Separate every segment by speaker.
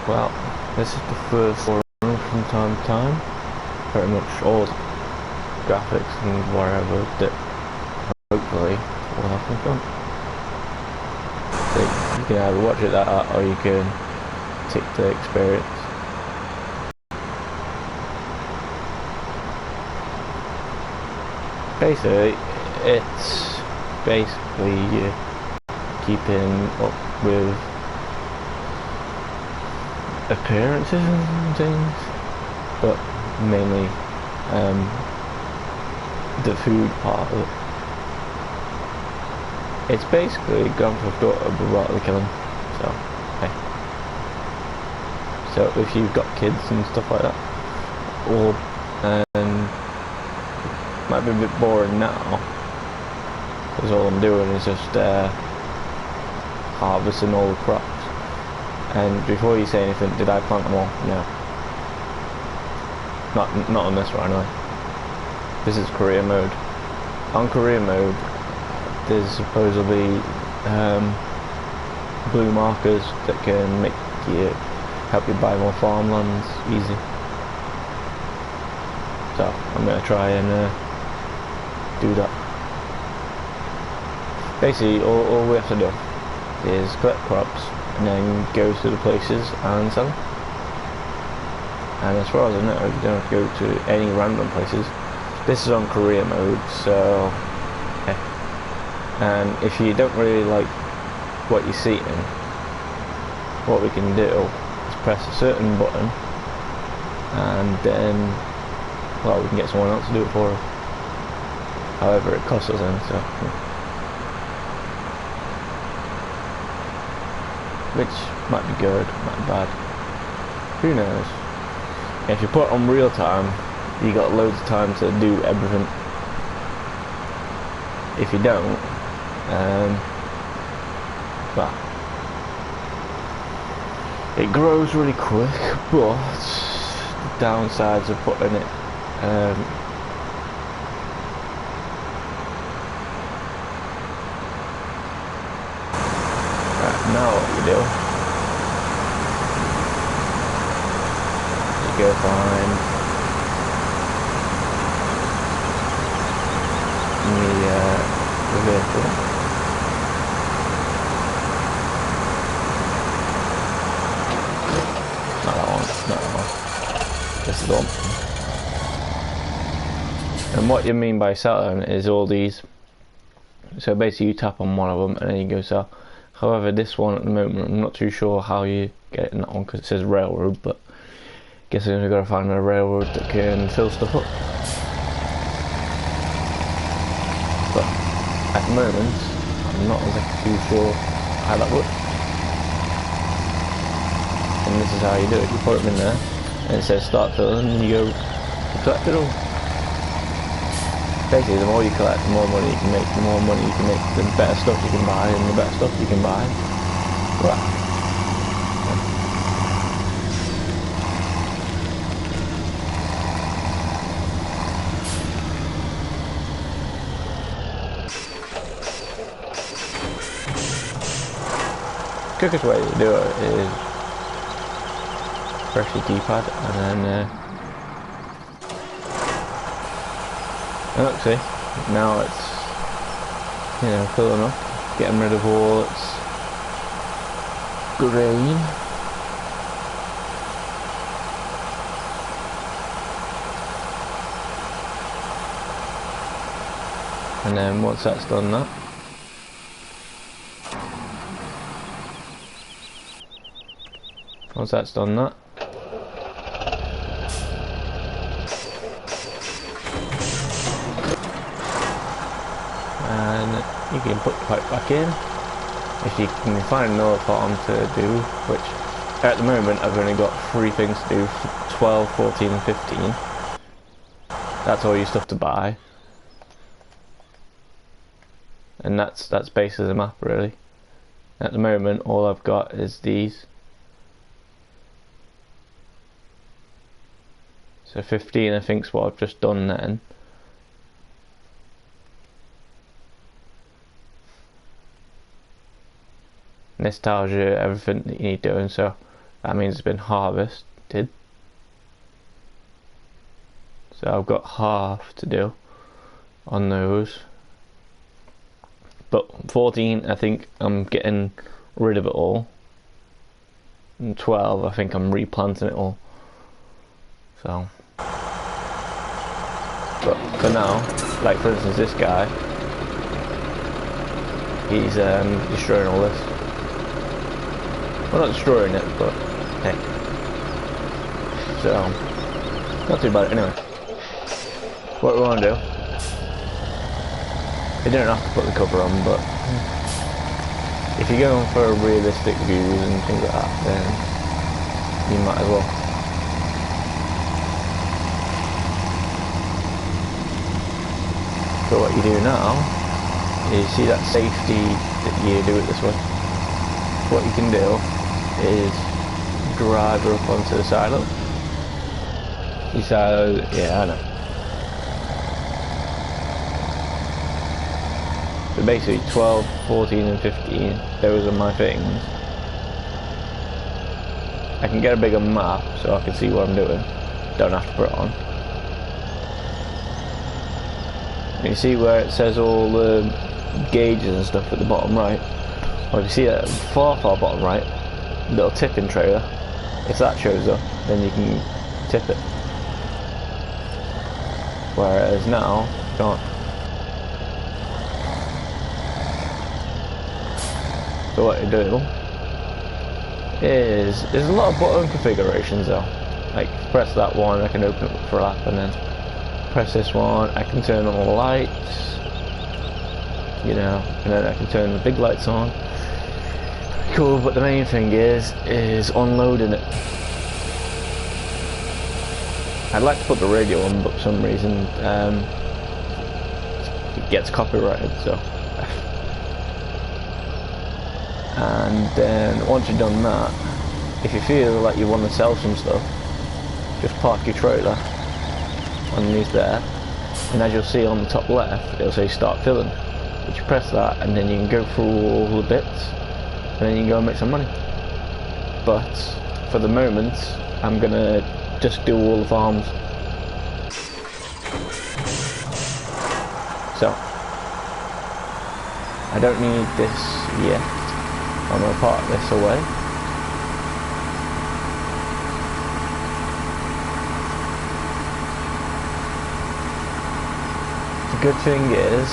Speaker 1: Well, this is the first one from time to time. Pretty much all the graphics and whatever that hopefully will have some fun. So you can either watch it like that or you can take the experience. Basically, it's basically keeping up with appearances and things, but mainly the food part of it. It's basically Grand Theft Auto without the killing, so hey. So if you've got kids and stuff like that, or might be a bit boring now, because all I'm doing is just harvesting all the crops. And before you say anything, did I plant them all? No. Not on this one anyway. This is career mode. On career mode, there's supposedly blue markers that can help you buy more farmlands easy. So I'm gonna try and do that. Basically, all we have to do is collect crops and then go to the places and sell them. And as far as I know, you don't have to go to any random places. This is on career mode, so yeah. And if you don't really like what you're seeing, what we can do is press a certain button and then, well, we can get someone else to do it for us. However, it costs us then, so yeah. Which might be good, might be bad. Who knows? If you put on real time, you got loads of time to do everything. If you don't, well, it grows really quick, but the downsides of putting it right, now what you do, you go find the vehicle. Not that one, not that one. This is the one. And what you mean by selling is all these. So basically you tap on one of them and then you go sell. However, this one at the moment, I'm not too sure how you get it in that one because it says railroad, but I guess I'm going to find a railroad that can fill stuff up. But at the moment, I'm not exactly too sure how that works. And this is how you do it. You put them in there and it says start filling and you go collect it all. Basically, the more you collect, the more money you can make, the more money you can make, the better stuff you can buy, and the better stuff you can buy. Right. Quickest way to do it is press your D-pad and then and look, see, now it's, you know, filling up, getting rid of all its grain. And then once that's done that, and you can put the pipe back in. If you can find another farm to do, which at the moment I've only got 3 things to do, 12, 14 and 15. That's all your stuff to buy. And that's basically the map really. At the moment all I've got is these. So 15 I think is what I've just done then. And this tells you everything that you need doing, so That means it's been harvested. So I've got half to do on those. But 14, I think I'm getting rid of it all. And 12, I think I'm replanting it all. So, but for now, like for instance this guy, he's destroying all this. Well, not destroying it, but hey. So, not too bad anyway. What we want to do, you don't have to put the cover on, but if you're going for realistic views and things like that, then you might as well. So what you do now is, see that safety that you do it this way. What you can do is drive her up onto the silo. You silo, yeah, I know. So basically 12, 14 and 15, those are my things. I can get a bigger map so I can see what I'm doing. Don't have to put it on. And you see where it says all the gauges and stuff at the bottom right? Well, if you see that far bottom right, little tipping trailer, if that shows up, then you can tip it. Whereas now, you can't. So what you do is, there's a lot of button configurations though. Like press that one, I can open it for app, and then press this one, I can turn on the lights, you know, and then I can turn the big lights on. Cool, but the main thing is unloading it. I'd like to put the radio on, but for some reason it gets copyrighted, so. And then once you've done that, if you feel like you want to sell some stuff, just park your trailer underneath there, and as you'll see on the top left, it'll say start filling. But you press that, and then you can go through all the bits, and then you can go and make some money. But for the moment, I'm gonna just do all the farms. So I don't need this yet. I'm going to park this away. The good thing is,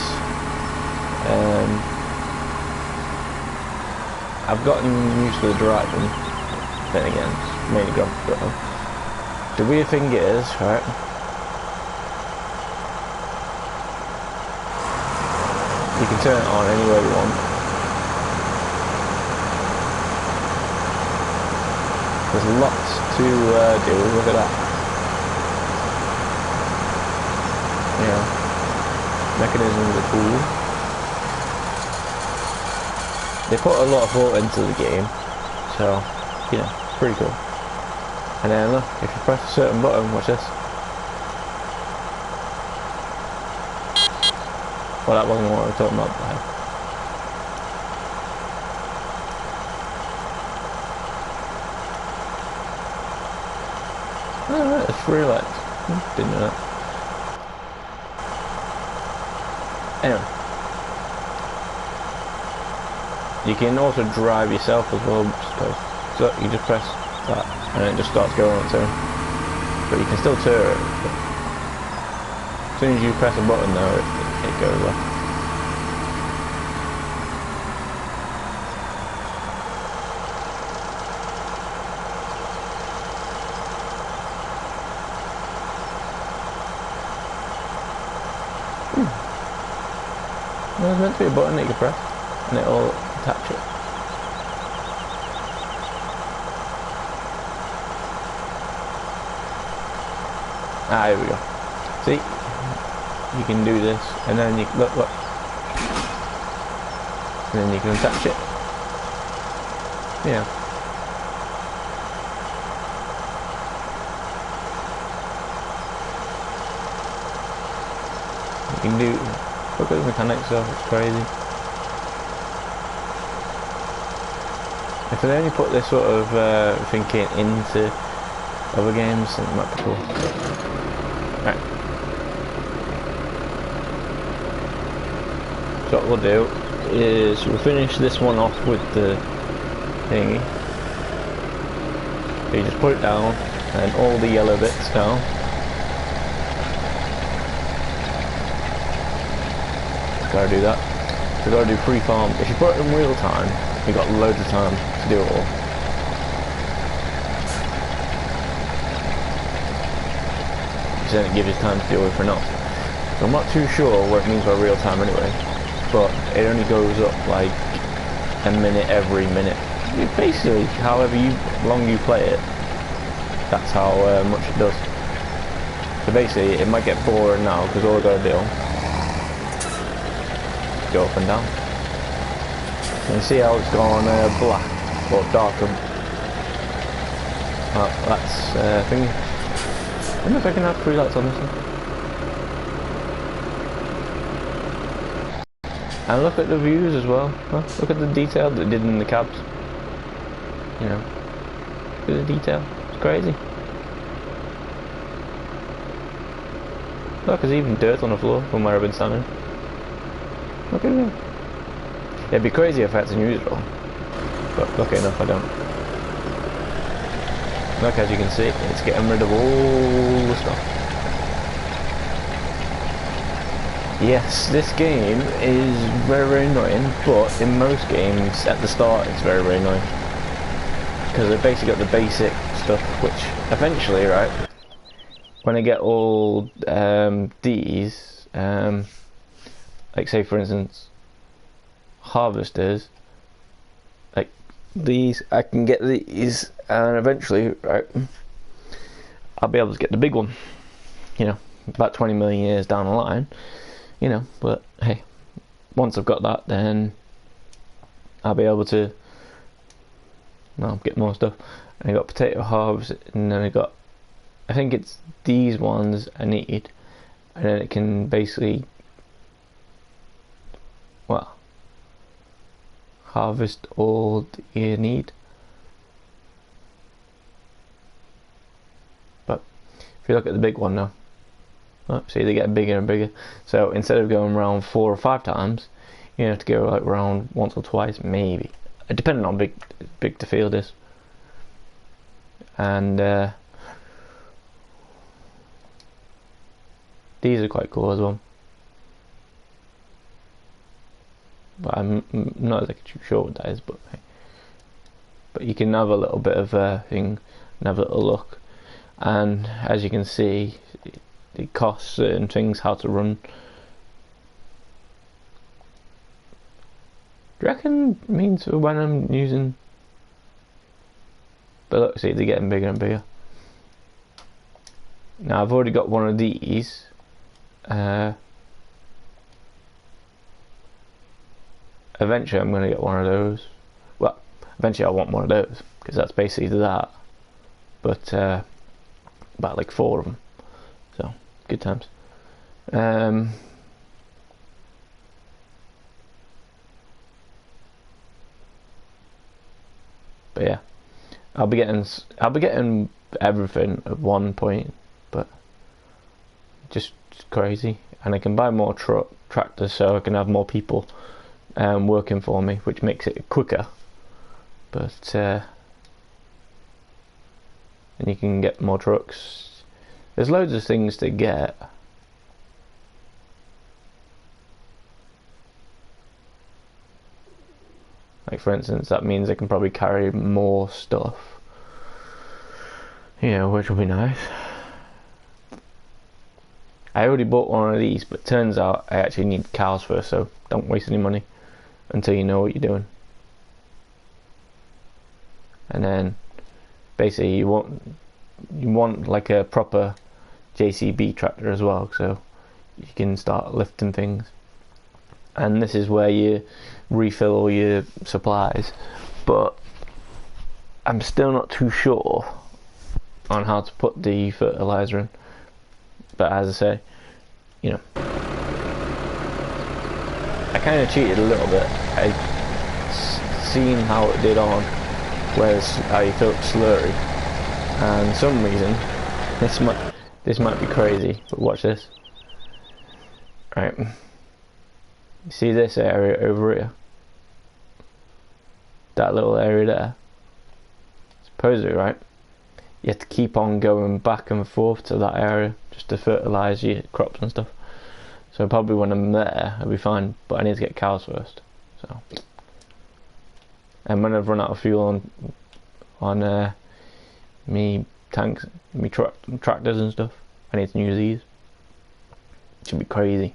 Speaker 1: I've gotten used to the driving. Then again, it's mainly gone for it. The weird thing is, right, you can turn it on any way you want. There's lots to do, look at that. Yeah, mechanisms are cool. They put a lot of thought into the game, so, you know, pretty cool. And then look, if you press a certain button, watch this. Well, that wasn't what we were talking about there. Alright, it's free lights. Didn't know that. Anyway. You can also drive yourself as well, I suppose. So you just press that and it just starts going on its own. But you can still turn it. As soon as you press a button though, it goes off. There's meant to be a button that you can press and it'll attach it. Ah, here we go. See? You can do this and then you look. And then you can attach it. Yeah. You can do, look at the mechanics though, it's crazy. If they only put this sort of thinking into other games, then it might be cool. Right. So what we'll do is we'll finish this one off with the thingy. So you just put it down, and all the yellow bits down. Just gotta do that. So you gotta do free-farm. If you put it in real time, you've got loads of time to do it all. So then it gives you time to do everything else. So I'm not too sure what it means by real time anyway, but it only goes up like a minute every minute. Basically, however long you play it, that's how much it does. So basically, it might get boring now because all I gotta do is go up and down. And see how it's gone black or darker. That's thing. I don't know if I can have 3 lights on this one. And look at the views as well. Huh? Look at the detail that it did in the cabs. You know, look at the detail. It's crazy. Look, there's even dirt on the floor from where I've been standing. Look at it. It'd be crazy if I had to use it all, but lucky enough I don't. Look, as you can see, it's getting rid of all the stuff. Yes, this game is very, very annoying, but in most games at the start it's very, very annoying. Because they've basically got the basic stuff, which eventually, right, when I get all these, like say for instance, harvesters, like these, I can get these, and eventually, right, I'll be able to get the big one, you know, about 20 million years down the line, you know, but hey, once I've got that, then I'll be able to, well, get more stuff. And I got potato halves, and then I got, I think it's these ones I need, and then it can basically, well, harvest all you need. But if you look at the big one now, oh, see, they get bigger and bigger. So instead of going around 4 or 5 times, you have to go like around once or twice, maybe, depending on how big the field is. And these are quite cool as well. But I'm not exactly too sure what that is, but hey. But you can have a little bit of a thing and have a little look, and as you can see, it costs certain things how to run. Do you reckon it means when I'm using? But look, see, they're getting bigger and bigger. Now I've already got one of these. Eventually I'm going to get one of those. Well, eventually I want one of those, because that's basically that. But about like 4 of them. So, good times. But yeah, I'll be getting everything at one point, but just crazy. And I can buy more tractors, so I can have more people working for me, which makes it quicker. But and you can get more trucks. There's loads of things to get. Like for instance, that means I can probably carry more stuff. You know, which will be nice. I already bought one of these, but turns out I actually need cows first, so don't waste any money until you know what you're doing. And then basically you want like a proper JCB tractor as well, so you can start lifting things. And this is where you refill all your supplies, but I'm still not too sure on how to put the fertilizer in. But as I say, you know, I kind of cheated a little bit. I seen how it did on, whereas you feel slurry. And for some reason, this might be crazy, but watch this. Right, you see this area over here? That little area there. Supposedly, right? You have to keep on going back and forth to that area just to fertilise your crops and stuff. So probably when I'm there, I'll be fine. But I need to get cows first. So, and when I've run out of fuel on me tanks, me tractors and stuff, I need to use these. It should be crazy.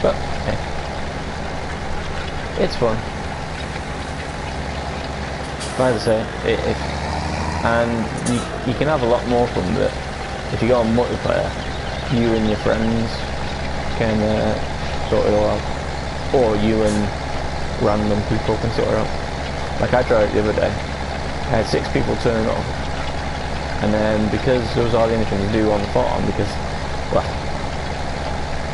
Speaker 1: But hey, it's fun. Like I say, and you can have a lot more fun with it if you go on multiplayer. You and your friends can sort it all out, or you and random people can sort it out. Like I tried it the other day. I had 6 people turn up, and then because there was hardly anything to do on the farm, because, well,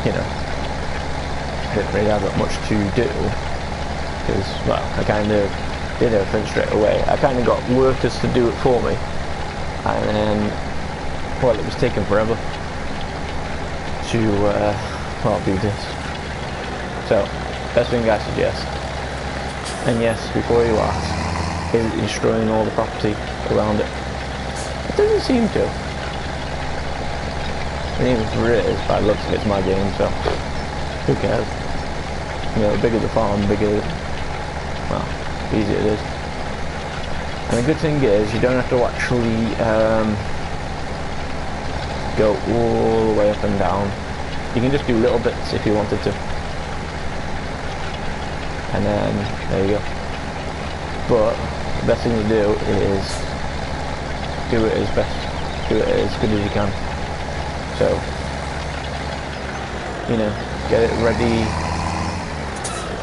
Speaker 1: you know, I didn't really have that much to do, because, well, I kind of did everything straight away. I kind of got workers to do it for me, and then, well, it was taking forever to, well, do this. So, best thing I suggest, and yes, before you ask, is destroying all the property around it. It doesn't seem to. And even if it is, by the looks of it, it's my game, so who cares? You know, the bigger the farm, bigger, well, the easier it is. And the good thing is, you don't have to actually go all the way up and down. You can just do little bits if you wanted to. And then, there you go. But the best thing to do is do it as good as you can. So, you know, get it ready.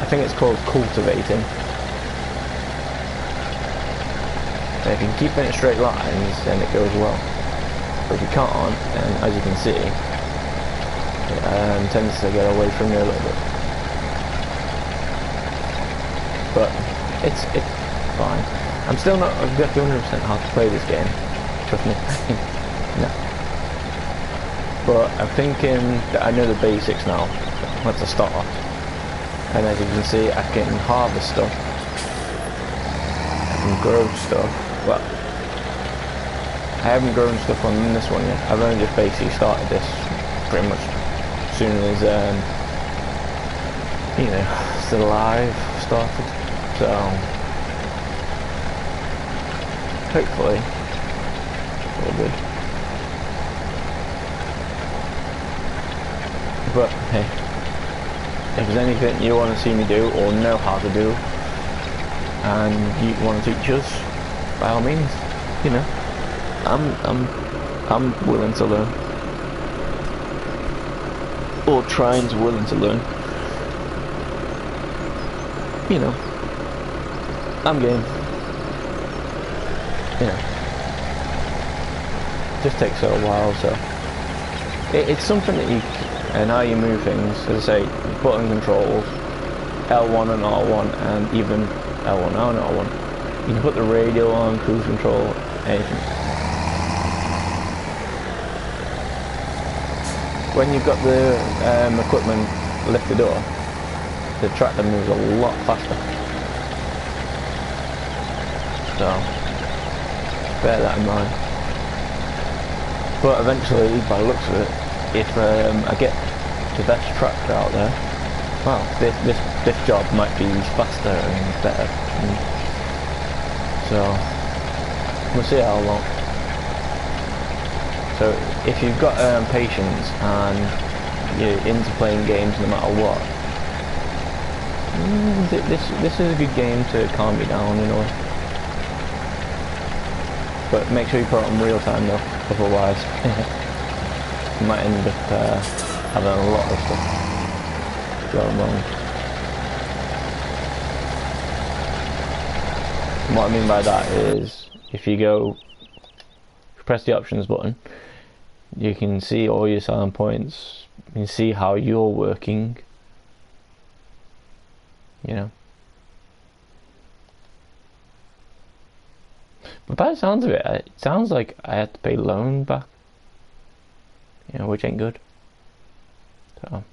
Speaker 1: I think it's called cultivating. And if you can keep it in straight lines, then it goes well. But if you can't, then as you can see, it tends to get away from you a little bit. But it's fine. I'm still not exactly 100% how to play this game. Trust me. No. But I'm thinking that I know the basics now. That's a start. And as you can see, I can harvest stuff. I can grow stuff. Well, I haven't grown stuff on this one yet. I've only just basically started this pretty much as soon as, you know, Still Alive started. So, hopefully, all good. But hey, if there's anything you want to see me do or know how to do, and you want to teach us, by all means, you know, I'm willing to learn, or trying to willing to learn. You know, I'm game. You know, just takes a while, so it's something that you and how you move things. As I say, button controls, L1 and R1, and even L1 and R1. You can put the radio on, cruise control, anything. When you've got the equipment lifted up, the tractor moves a lot faster. So, bear that in mind. But eventually, by the looks of it, if I get the best tractor out there, well, this job might be faster and better. So, we'll see how long. So, if you've got patience and you're into playing games no matter what, this is a good game to calm you down in a way. But make sure you put it on real time though, otherwise you might end up having a lot of stuff going wrong. And what I mean by that is, if you press the options button, you can see all your selling points, you can see how you're working, you know. But by the sounds of it, it sounds like I had to pay loan back, you know, which ain't good. So,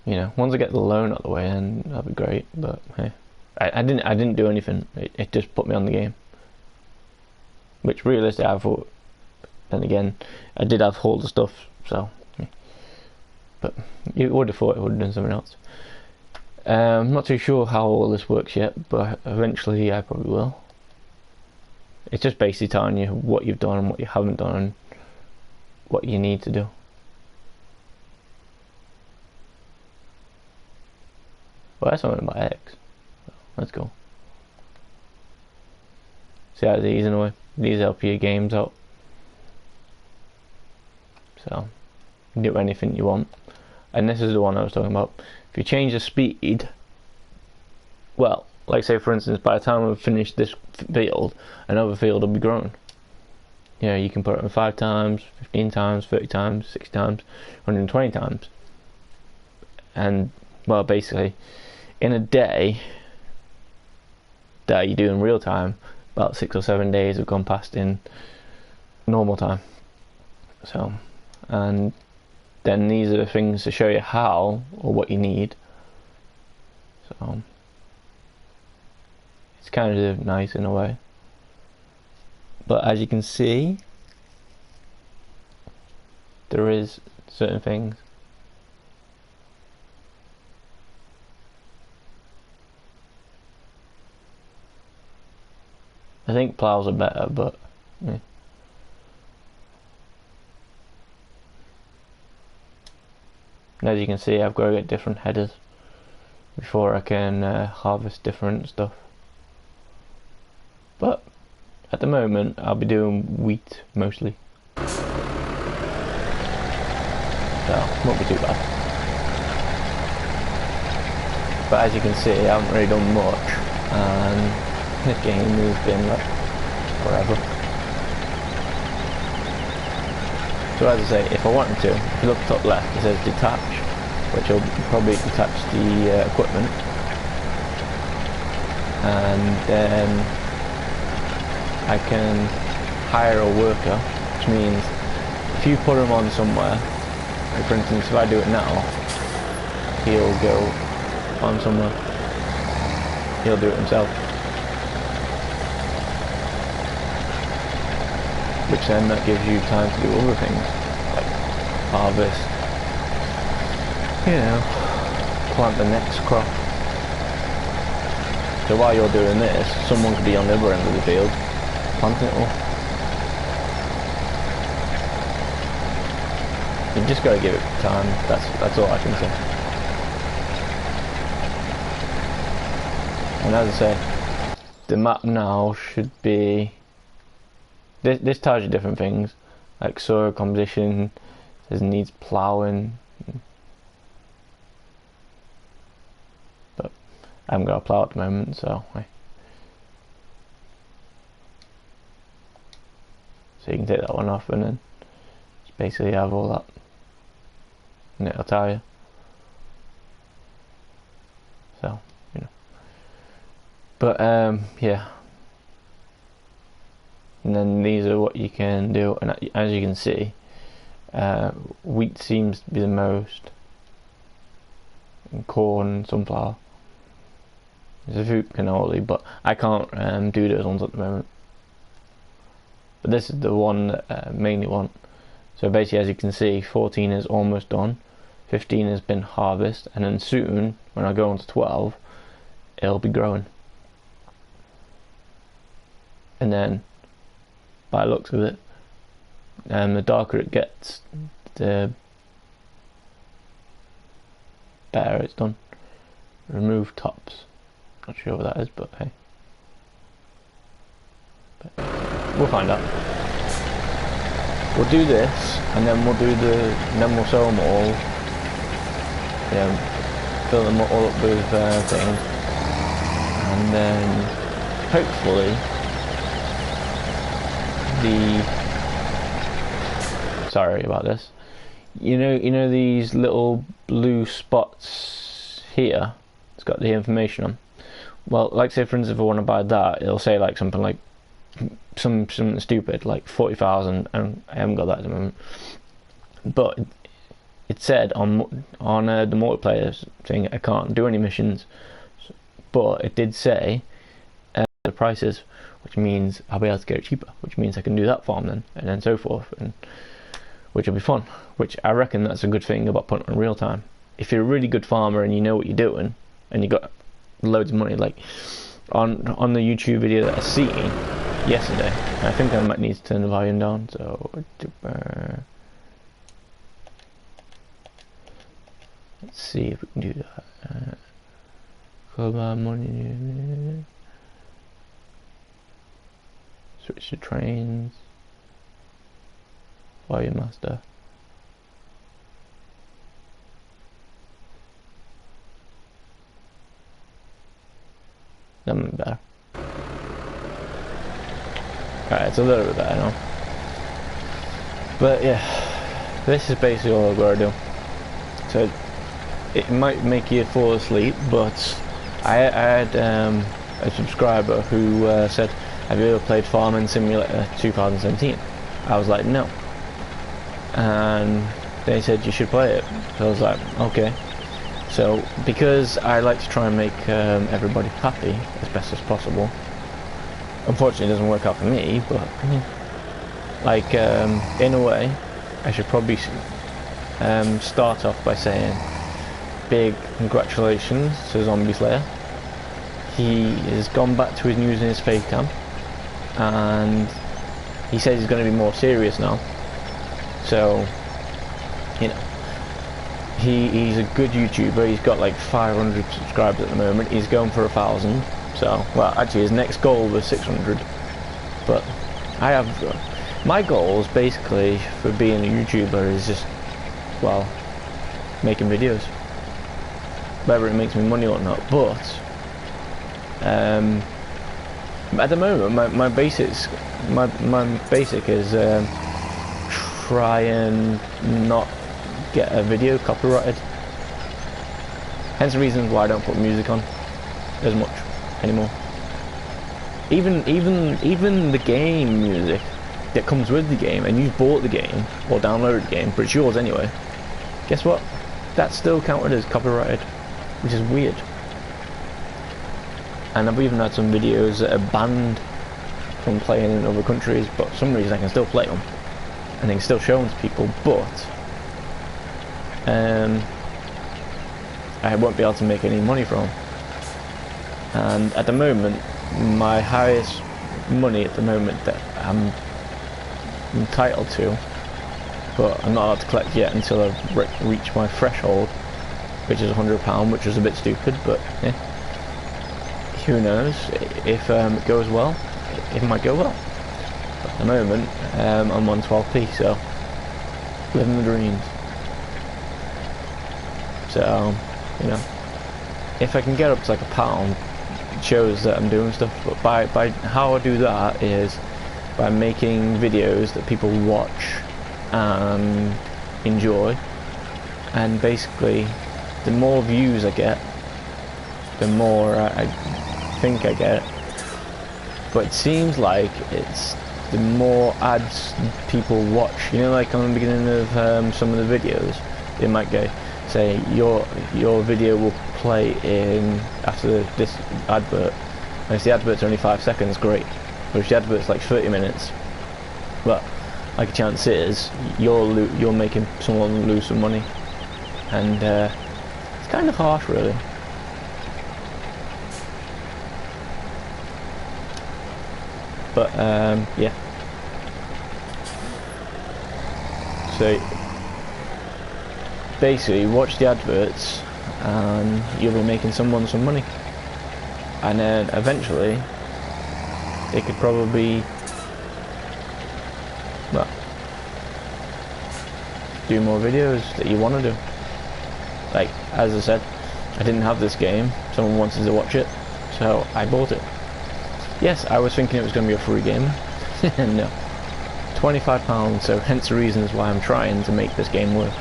Speaker 1: you know, once I get the loan out of the way, then that'll be great. But hey, I didn't do anything. It just put me on the game, which realistically I thought. Then again, I did have all the stuff, so. But you would have thought it would have done something else. I'm not too sure how all this works yet, but eventually I probably will. It's just basically telling you what you've done and what you haven't done and what you need to do. Well, that's something about X. Let's go. See how these anyway. These help your games out. So, you can do anything you want. And this is the one I was talking about. If you change the speed, well, like say for instance, by the time we've finished this field, another field will be grown. You know, you can put it in 5 times, 15 times, 30 times, 60 times, 120 times. And, well, basically, in a day that you do in real time, about 6 or 7 days have gone past in normal time. So, and then these are the things to show you how or what you need. So it's kind of nice in a way. But as you can see, there is certain things. I think plows are better, but yeah. And as you can see, I've got to get different headers before I can harvest different stuff. But at the moment, I'll be doing wheat mostly, so won't be too bad. But as you can see, I haven't really done much, and this game has been like forever. So as I say, if I wanted to, if you look top left, it says detach, which will probably detach the equipment, and then I can hire a worker, which means if you put him on somewhere, like for instance if I do it now, he'll go on somewhere, he'll do it himself, which then that gives you time to do other things, like harvest, you know, plant the next crop. So while you're doing this, someone could be on the other end of the field, planting it all. You just gotta give it time, that's all I can say. And as I say, the map now should be, this tells you different things, like soil composition, says needs ploughing, but I haven't got a plough at the moment, so you can take that one off and then just basically have all that, and it'll tell you. So, you know. But yeah. And then these are what you can do, and as you can see, wheat seems to be the most, and corn, sunflower. There's a few cannoli, but I can't do those ones at the moment. But this is the one that I mainly want. So basically, as you can see, 14 is almost done, 15 has been harvested, and then soon, when I go on to 12, it'll be growing. And then, by the looks of it, the darker it gets, the better it's done. Remove tops. Not sure what that is, but hey. But we'll find out. We'll do this, and then we'll do then we'll sow them all. You know, fill them all up with things, and then hopefully sorry about this. You know these little blue spots here, it's got the information on. Well, like say for instance, if I want to buy that, it'll say like something like something stupid like 40,000, and I haven't got that at the moment. But it said on the multiplayer thing I can't do any missions, but it did say the prices, which means I'll be able to get it cheaper, which means I can do that farm then, and then so forth, and which will be fun. Which I reckon that's a good thing about putting on real time. If you're a really good farmer and you know what you're doing, and you got loads of money, like on the YouTube video that I seen yesterday, I think I might need to turn the volume down. So let's see if we can do that. Come on, money. Switch to trains. Volume master. That might be better. Alright, it's a little bit better now. But yeah, this is basically all I've got to do. So it might make you fall asleep, but I had a subscriber who said, have you ever played Farming Simulator 2017? I was like, no. And they said you should play it. So I was like, okay. So because I like to try and make everybody happy as best as possible, unfortunately it doesn't work out for me, but like in a way I should probably start off by saying big congratulations to Zombie Slayer. He has gone back to his using his face cam, and he says he's going to be more serious now. So, you know, he's a good YouTuber. He's got like 500 subscribers at the moment. He's going for 1,000. So, well, actually his next goal was 600. But I have my goals basically for being a YouTuber is just, well, making videos, whether it makes me money or not. But at the moment, my basic is try and not get a video copyrighted. Hence the reasons why I don't put music on as much anymore. Even the game music that comes with the game, and you've bought the game or downloaded the game, but it's yours anyway. Guess what? That's still counted as copyrighted, which is weird. And I've even had some videos that are banned from playing in other countries, but for some reason I can still play them and I can still show them to people, but I won't be able to make any money from them. And at the moment, my highest money at the moment that I'm entitled to, but I'm not allowed to collect yet until I've reached my threshold, which is £100, which is a bit stupid, but yeah. Who knows? If it goes well, it might go well. But at the moment, I'm on 12p, so living the dreams. So, you know, if I can get up to like £1, it shows that I'm doing stuff. But by how I do that is by making videos that people watch and enjoy, and basically, the more views I get, the more I think I get, but it seems like it's the more ads people watch. You know, like on the beginning of some of the videos, they might go, say your video will play in after this advert, and if the advert's only 5 seconds, great. But if the advert's like 30 minutes, well, like a chance is you're making someone lose some money, and it's kind of harsh, really. But yeah, so basically watch the adverts and you'll be making someone some money, and then eventually they could probably, well, do more videos that you want to do. Like, as I said, I didn't have this game, someone wanted to watch it, so I bought it. Yes, I was thinking it was going to be a free game. No. £25, so hence the reasons why I'm trying to make this game work.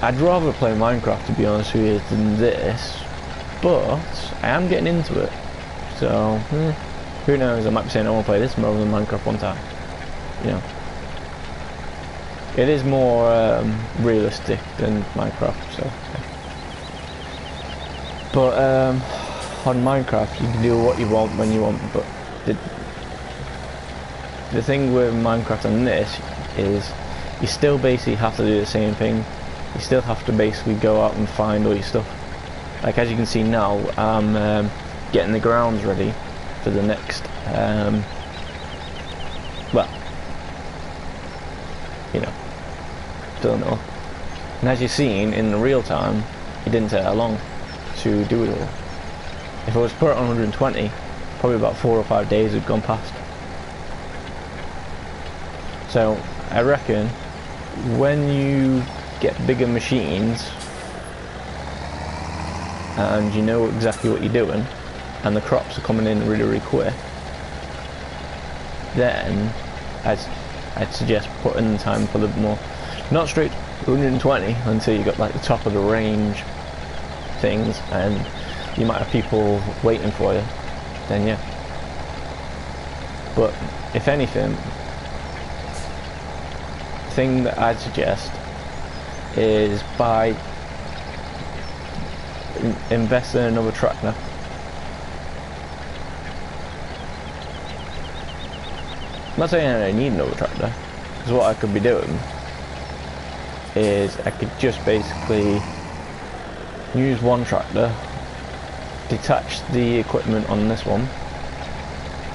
Speaker 1: I'd rather play Minecraft, to be honest with you, than this, but I am getting into it. So, who knows, I might be saying I want to play this more than Minecraft one time. You know. It is more realistic than Minecraft, so. Yeah. But on Minecraft, you can do what you want when you want, but the thing with Minecraft and this is you still basically have to do the same thing. You still have to basically go out and find all your stuff. Like as you can see now, I'm getting the grounds ready for the next, well, you know, don't know. And as you've seen in the real time, it didn't take that long to do it all. If I was put it on 120, probably about 4 or 5 days had gone past. So I reckon when you get bigger machines and you know exactly what you're doing and the crops are coming in really quick, then I'd suggest putting the time for a little more, not straight 120 until you got like the top of the range things and you might have people waiting for you, then yeah. But if anything, the thing that I'd suggest is invest in another tractor. I'm not saying I need another tractor, because what I could be doing is I could just basically use one tractor, detach the equipment on this one,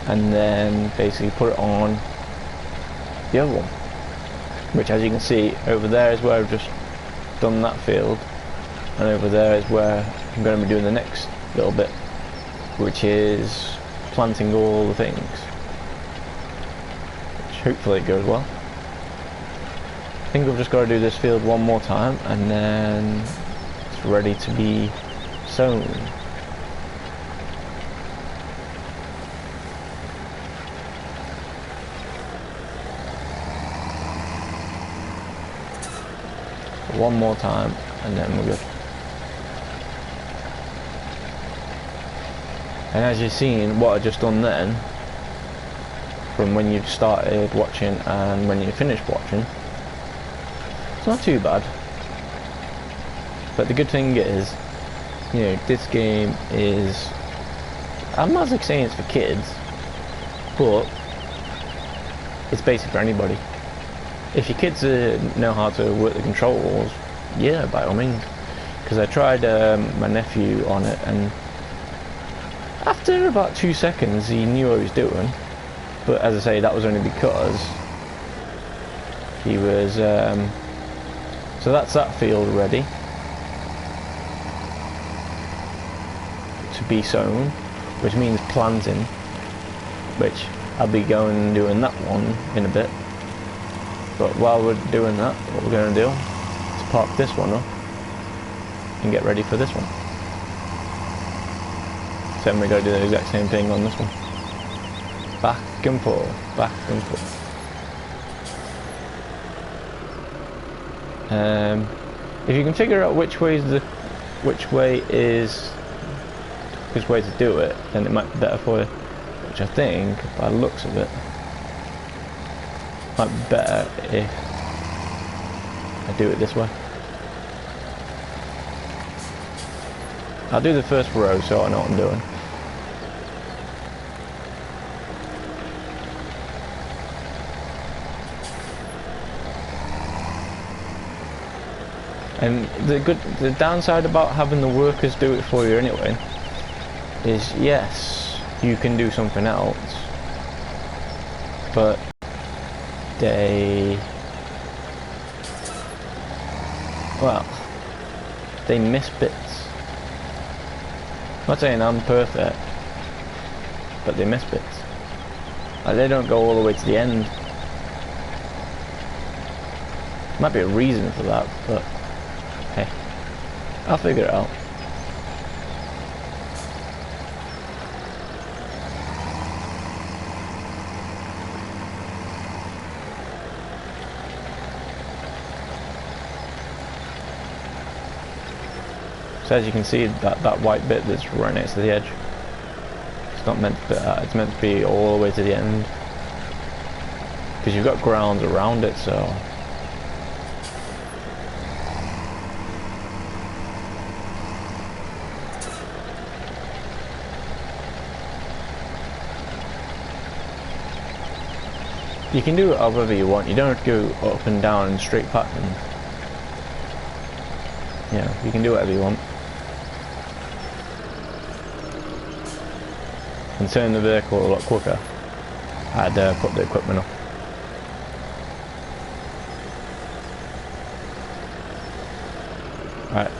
Speaker 1: and then basically put it on the other one. Which, as you can see, over there is where I've just done that field, and over there is where I'm going to be doing the next little bit, which is planting all the things. Which hopefully it goes well. I think I've just got to do this field one more time, and then it's ready to be sown. One more time and then we're good. And as you've seen what I just done then, from when you started watching and when you finished watching, it's not too bad. But the good thing is, you know, this game is, I'm not like saying it's for kids, but it's basic for anybody. If your kids know how to work the controls, yeah, by all means. Because I tried my nephew on it, and after about 2 seconds he knew what he was doing. But as I say, that was only because he was... so that's that field ready to be sown, which means planting, which I'll be going and doing that one in a bit. But while we're doing that, what we're going to do is park this one up and get ready for this one. So then we're going to do the exact same thing on this one. Back and forth, back and forth. If you can figure out which way to do it, then it might be better for you. Which I think, by the looks of it, might be better if I do it this way. I'll do the first row so I know what I'm doing. And the downside about having the workers do it for you anyway is, yes, you can do something else, but they miss bits. I'm not saying I'm perfect, but they miss bits. Like, they don't go all the way to the end. Might be a reason for that, but hey, I'll figure it out. So as you can see, that white bit that's right next to the edge, it's not meant to be that, it's meant to be all the way to the end. Because you've got grounds around it, so... You can do it however you want, you don't have to go up and down in straight patterns. Yeah, you can do whatever you want. And turn the vehicle a lot quicker. I'd put the equipment up. Right.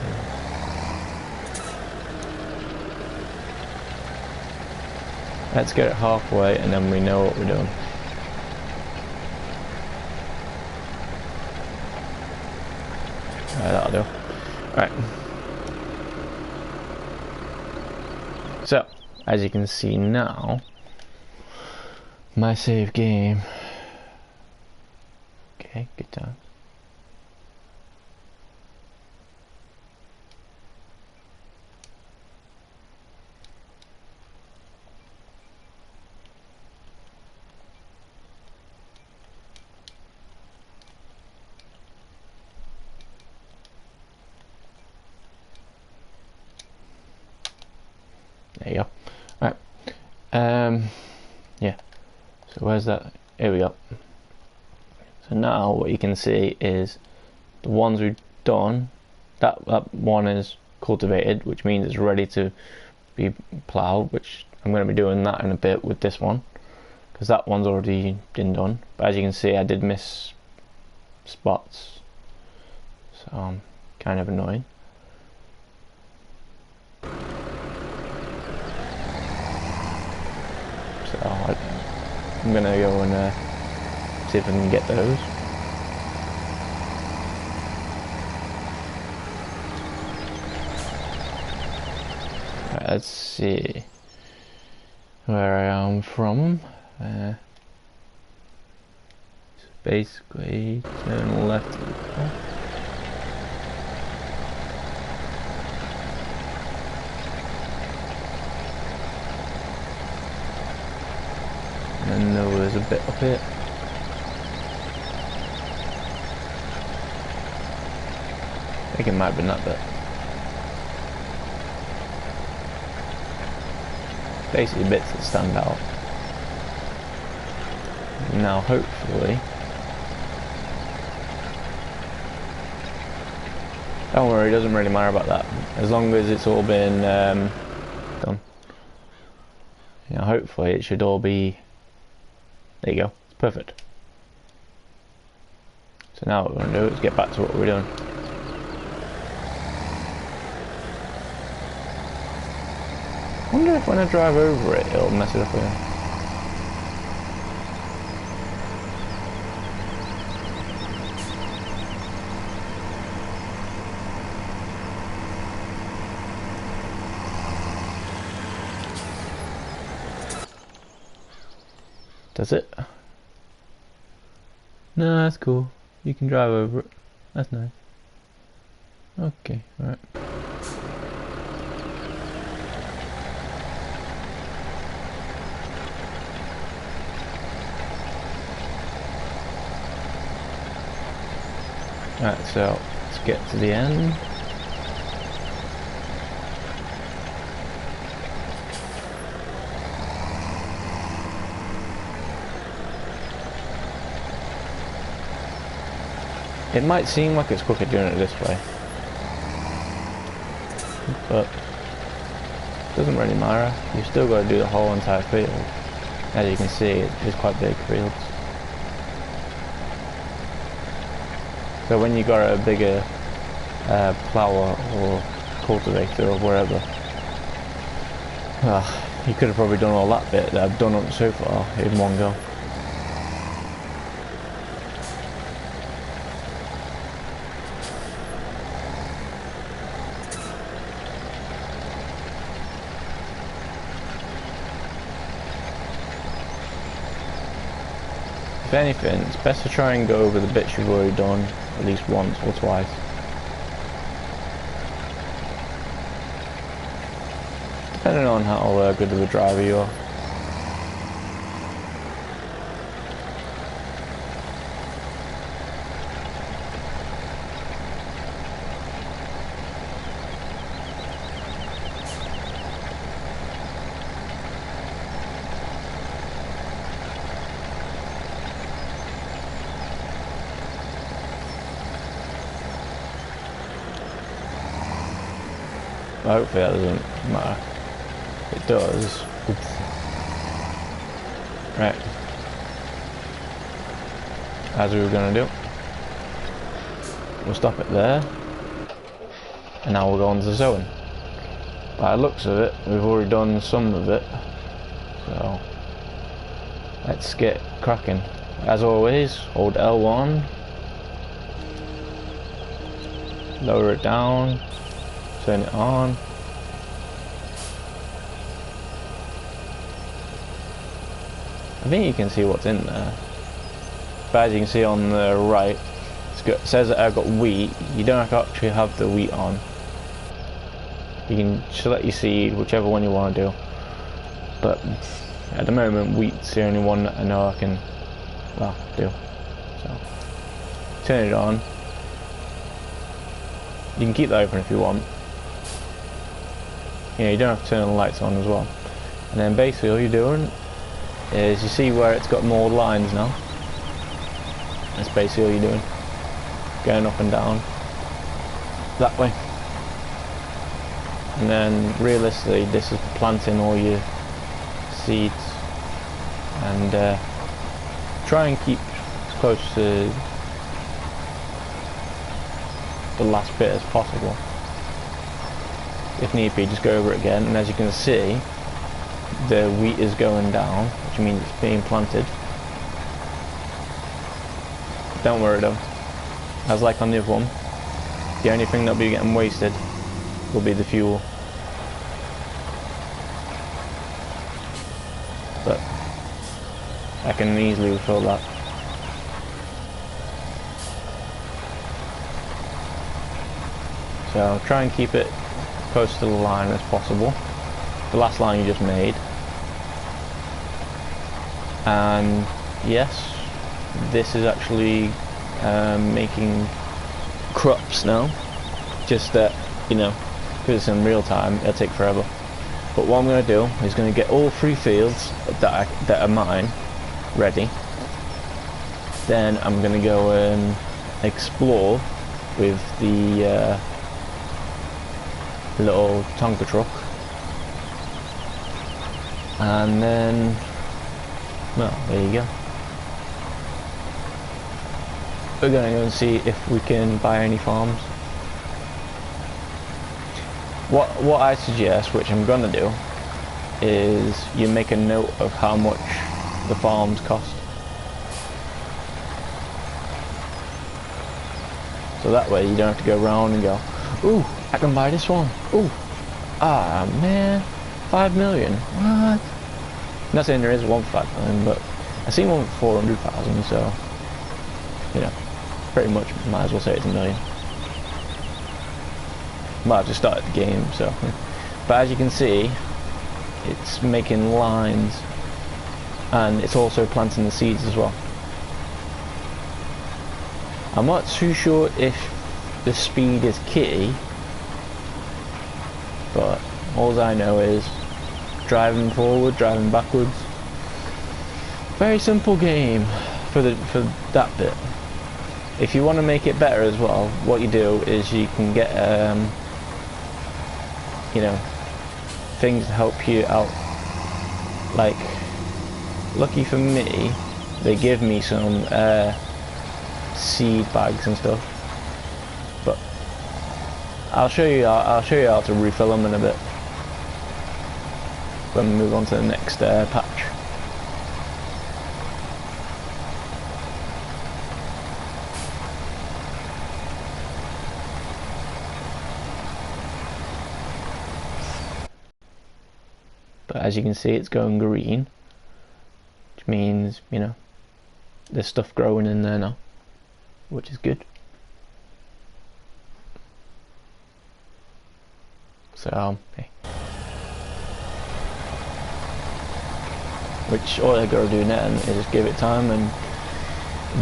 Speaker 1: Let's get it halfway and then we know what we're doing. That'll do. Right. So, as you can see now, my save game. Okay, good time. There you go. Right. Yeah. So where's that? Here we go. So now what you can see is the ones we've done. That one is cultivated, which means it's ready to be ploughed, which I'm going to be doing that in a bit with this one, because that one's already been done. But as you can see, I did miss spots, so I'm kind of annoyed. So I'm gonna go and see if I can get those. Right, let's see where I am from. So basically, turn left. And there was a bit up here. I think it might have been that bit. Basically bits that stand out. Now hopefully... Don't worry, it doesn't really matter about that. As long as it's all been done. You know, hopefully it should all be... There you go, it's perfect. So now what we're going to do is get back to what we're doing. I wonder if when I drive over it, it'll mess it up again. Does it? No, that's cool. You can drive over it. That's nice. Okay, alright. Alright, so let's get to the end. It might seem like it's quicker doing it this way, but it doesn't really matter. You've still got to do the whole entire field. As you can see, it is quite big fields. So when you got a bigger plower or cultivator or wherever, you could have probably done all that bit that I've done up so far in one go. If anything, it's best to try and go over the bits you've already done at least once or twice. depending on how good of a driver you are. Hopefully that doesn't matter. It does. Oops. Right. As we were going to do. We'll stop it there. And now we'll go on to zone. By the looks of it, we've already done some of it. So, let's get cracking. As always, hold L1. Lower it down. Turn it on. I think you can see what's in there. But as you can see on the right, it says that I've got wheat. You don't have to actually have the wheat on. You can select your seed, whichever one you want to do. But at the moment, wheat's the only one that I know I can, well, do. So, turn it on. You can keep that open if you want. You know, you don't have to turn the lights on as well. And then basically all you're doing is, you see where it's got more lines now? That's basically all you're doing. Going up and down. That way. And then realistically this is planting all your seeds. And try and keep as close to the last bit as possible. If need be, just go over it again, and as you can see, the wheat is going down, which means it's being planted. Don't worry though, as like on the other one, the only thing that'll be getting wasted will be the fuel. But I can easily refill that. So try and keep it close to the line as possible, the last line you just made. And yes, this is actually making crops now, just that, you know, because it's in real time, it'll take forever. But what I'm going to do is going to get all 3 fields that are mine ready. Then I'm going to go and explore with the little Tonka truck, and then, well, there you go. We're going to go and see if we can buy any farms. What I suggest, which I'm going to do, is you make a note of how much the farms cost. So that way you don't have to go around and go, ooh, I can buy this one. Ooh, ah man, 5 million. What? I'm not saying there is one for 5 million, but I seen one for 400,000, so you know, pretty much might as well say it's $1 million. Might have just started the game, so. But as you can see, it's making lines, and it's also planting the seeds as well. I'm not too sure if the speed is key, but all I know is driving forward, driving backwards. Very simple game for that bit. If you want to make it better as well, what you do is you can get you know, things to help you out. Like, lucky for me, they give me some seed bags and stuff. But I'll show you how to refill them in a bit when we move on to the next patch. But as you can see, it's going green, which means, you know, there's stuff growing in there now, which is good. So, hey. which all I gotta do then is just give it time, and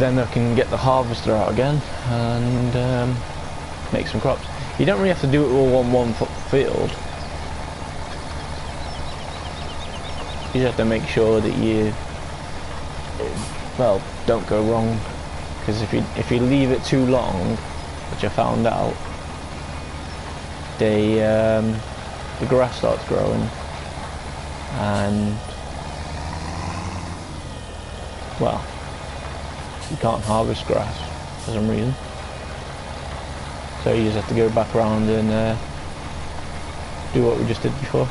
Speaker 1: then I can get the harvester out again and make some crops. You don't really have to do it all on one field. You just have to make sure that you, well, don't go wrong, because if you leave it too long, which I found out, the grass starts growing, and well, you can't harvest grass for some reason, so you just have to go back around and do what we just did before.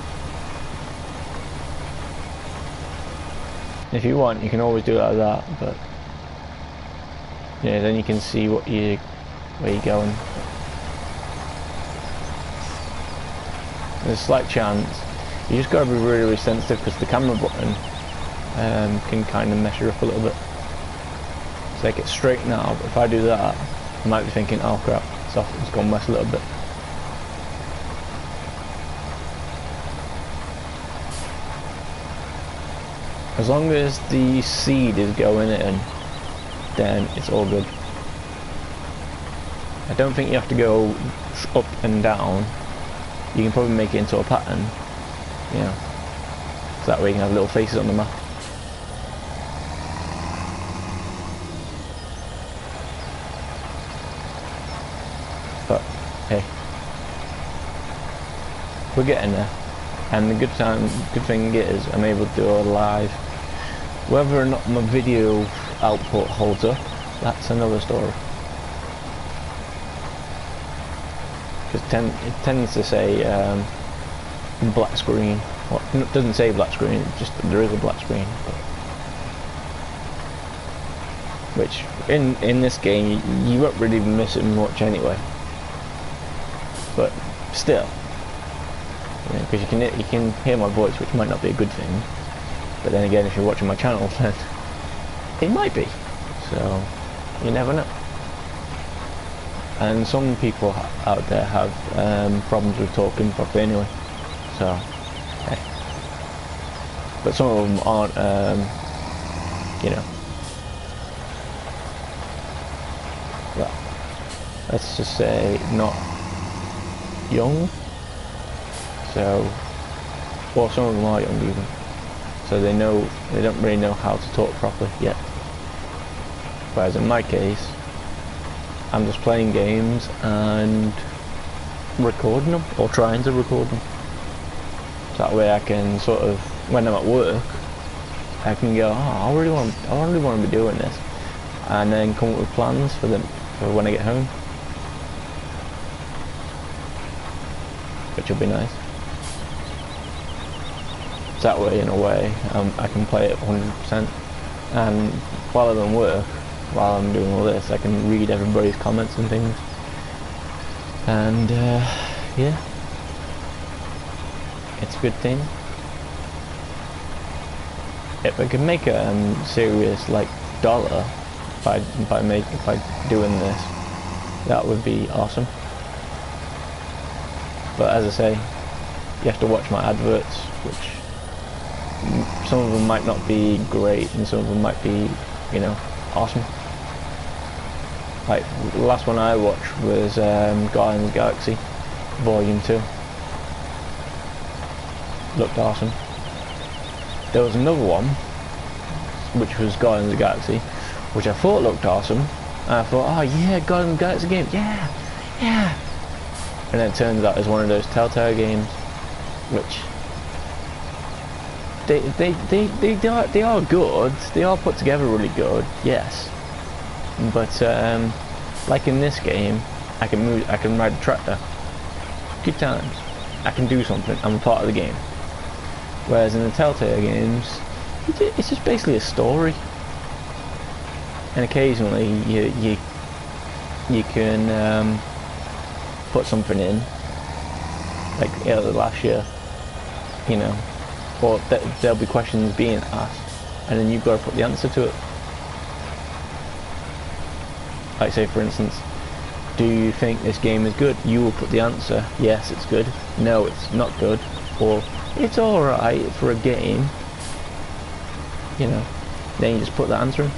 Speaker 1: If you want, you can always do it like that, but yeah, then you can see where you're going. There's a slight chance. You just gotta be really, really sensitive, because the camera button can kind of mess you up a little bit. It's like it's straight now, but if I do that, I might be thinking, oh crap, it's off, it's gonna mess a little bit. As long as the seed is going in, then it's all good. I don't think you have to go up and down. You can probably make it into a pattern, you know, so that way you can have little faces on the map. But hey, we're getting there, and the good thing is I'm able to do it live. Whether or not my video output holds up, that's another story. Because it tends to say black screen. Well, it doesn't say black screen, it's just there is a black screen. Which in this game you won't really miss it much anyway. But still, because you can hear my voice, which might not be a good thing. But then again, if you're watching my channel, then it might be. So you never know. And some people out there have problems with talking properly anyway. So, hey. But some of them aren't, you know. Well, let's just say not young. So, well, some of them are young even. So they don't really know how to talk properly yet. Whereas in my case, I'm just playing games and recording them, or trying to record them. So that way I can sort of, when I'm at work, I can go, oh, I really want to be doing this, and then come up with plans for when I get home, which will be nice. So that way, in a way, I can play it 100%, and while I'm at work, while I'm doing all this, I can read everybody's comments and things, and yeah, it's a good thing. If I could make a serious like dollar by doing this, that would be awesome. But as I say, you have to watch my adverts, which some of them might not be great and some of them might be, you know, awesome. Like the last one I watched was Guardians of the Galaxy Volume 2. Looked awesome. There was another one which was Guardians of the Galaxy, which I thought looked awesome, and I thought, oh yeah, Guardians of the Galaxy game, yeah. And then it turns out it's one of those Telltale games, which they are good. They are put together really good, yes. But like in this game, I can move. I can ride a tractor. Good times. I can do something. I'm a part of the game. Whereas in the Telltale games, it's just basically a story. And occasionally you can put something in, like last year, you know. Or there'll be questions being asked, and then you've got to put the answer to it. Like say for instance, do you think this game is good? You will put the answer, yes it's good, no it's not good, or it's alright for a game. you know, then you just put the answer in,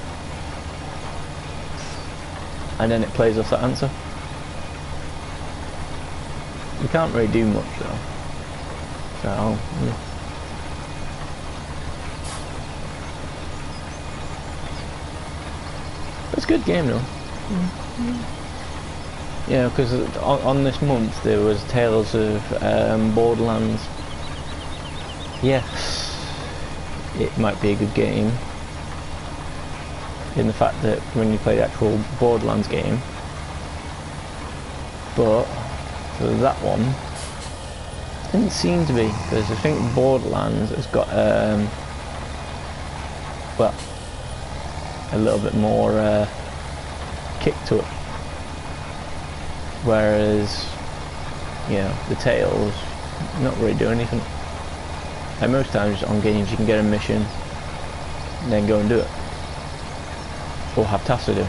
Speaker 1: and then it plays off that answer. You can't really do much though, so yeah. It's a good game though. Yeah, because on this month there was Tales of Borderlands. Yes, it might be a good game in the fact that when you play the actual Borderlands game, but for that one didn't seem to be, because I think Borderlands has got well, a little bit more kick to it, whereas, you know, the Tales not really do anything. And most times on games you can get a mission and then go and do it, or have tasks to do,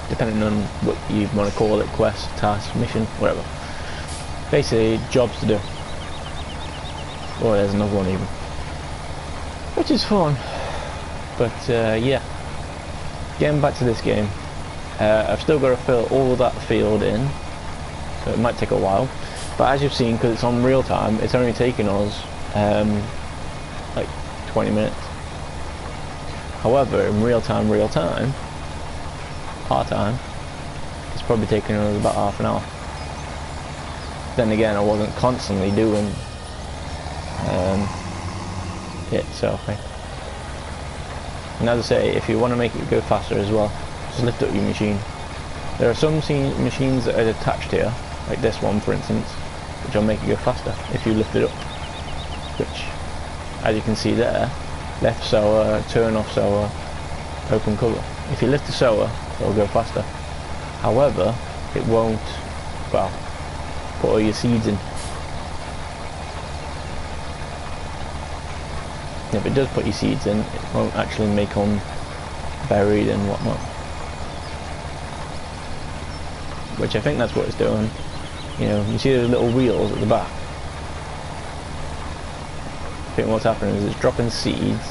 Speaker 1: depending on what you want to call it: quest, task, mission, whatever. Basically jobs to do. Or there's another one even, which is fun. But yeah, getting back to this game, I've still got to fill all that field in, so it might take a while, but as you've seen, because it's on real time, it's only taking us like 20 minutes. However, in real time, part time, it's probably taking us about half an hour. Then again, I wasn't constantly doing it, so okay. And as I say, if you want to make it go faster as well, just lift up your machine. There are some machines that are attached here, like this one for instance, which will make it go faster if you lift it up. Which, as you can see there, left sewer, turn off sewer, open cover. If you lift the sewer, it'll go faster. However, it won't, well, put all your seeds in. If it does put your seeds in, it won't actually make them buried and whatnot. Which I think that's what it's doing. You know, you see those little wheels at the back. I think what's happening is it's dropping seeds,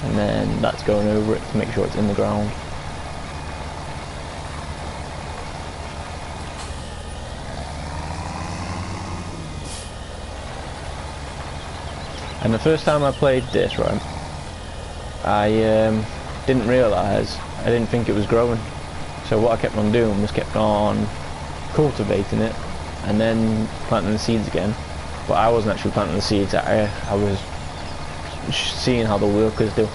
Speaker 1: and then that's going over it to make sure it's in the ground. And the first time I played this, right, I didn't realise, I didn't think it was growing. So what I kept on doing was kept on cultivating it and then planting the seeds again. But I wasn't actually planting the seeds, I was seeing how the workers do.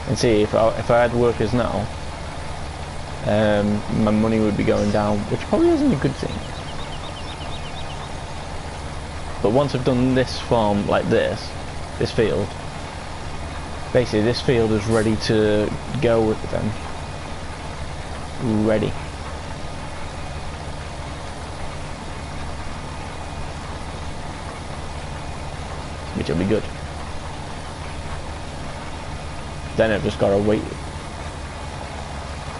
Speaker 1: And see, if I had workers now, my money would be going down, which probably isn't a good thing. But once I've done this farm like this field, basically this field is ready to go with them. Ready. Which will be good. Then I've just got to wait.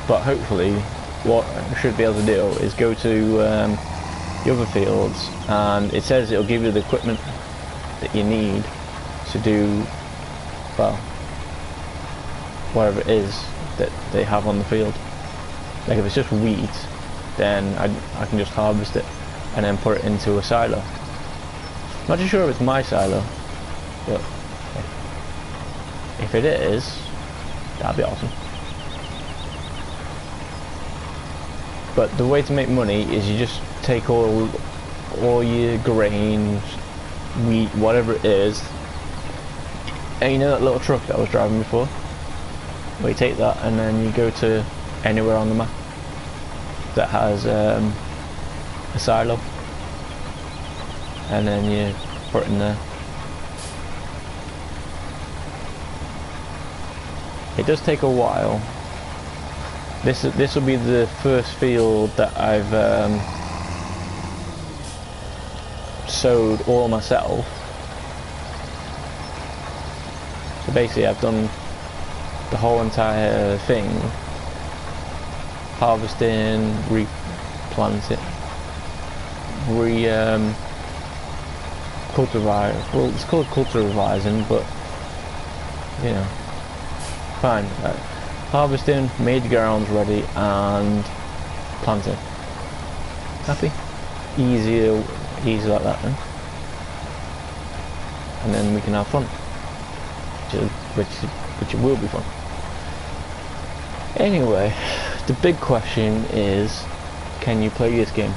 Speaker 1: But hopefully what I should be able to do is go to the other fields, and it says it'll give you the equipment that you need to do, well, whatever it is that they have on the field. Like if it's just wheat, then I can just harvest it and then put it into a silo. Not too sure if it's my silo, but if it is, that'd be awesome. But the way to make money is you just take all your grains, wheat, whatever it is, and you know that little truck that I was driving before? Well, you take that and then you go to anywhere on the map that has a silo, and then you put it in there. It does take a while. This will be the first field that I've sowed all myself. So basically I've done the whole entire thing, harvesting, replant it, cultivar. Well, it's called cultivarizing, but you know, fine. Harvesting, made the grounds ready, and planting. Happy? Easy like that then. And then we can have fun, which will be fun. Anyway, the big question is, can you play this game?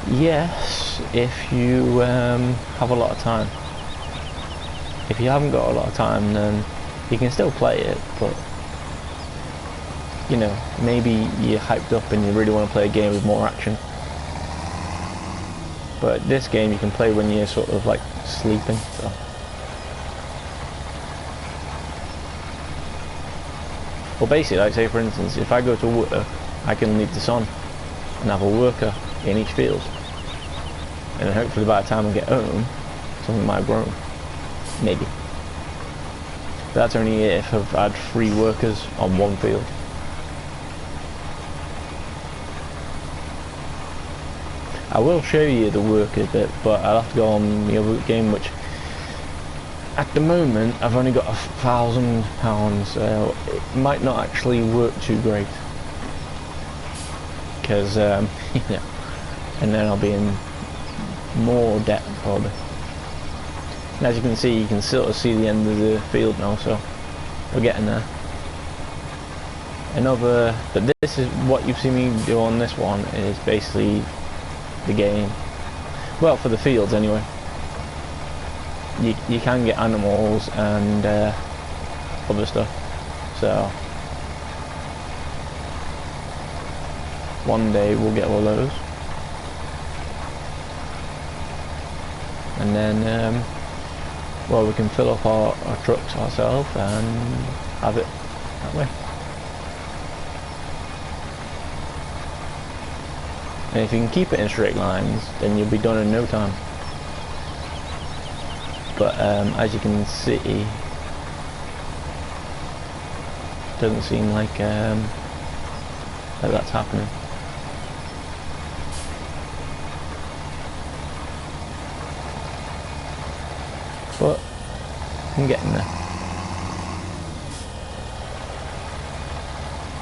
Speaker 1: Yes, if you have a lot of time. If you haven't got a lot of time, then you can still play it, but you know, maybe you're hyped up and you really want to play a game with more action. But this game you can play when you're sort of like sleeping, so. Well, basically, like say for instance, if I go to work, I can leave this on and have a worker in each field, and then hopefully by the time I get home, something might have grown, maybe. But that's only if I've had 3 workers on one field. I will show you the worker bit, but I'll have to go on the other game, which at the moment I've only got £1,000, so it might not actually work too great. Because, you know, and then I'll be in more debt probably. And as you can see, you can sort of see the end of the field now, so we're getting there. But this is what you've seen me do on this one, is basically the game. Well, for the fields anyway. You can get animals and other stuff, so one day we'll get all those, and then well, we can fill up our trucks ourselves and have it that way. And if you can keep it in straight lines, then you'll be done in no time. But as you can see, it doesn't seem like that's happening. But I'm getting there.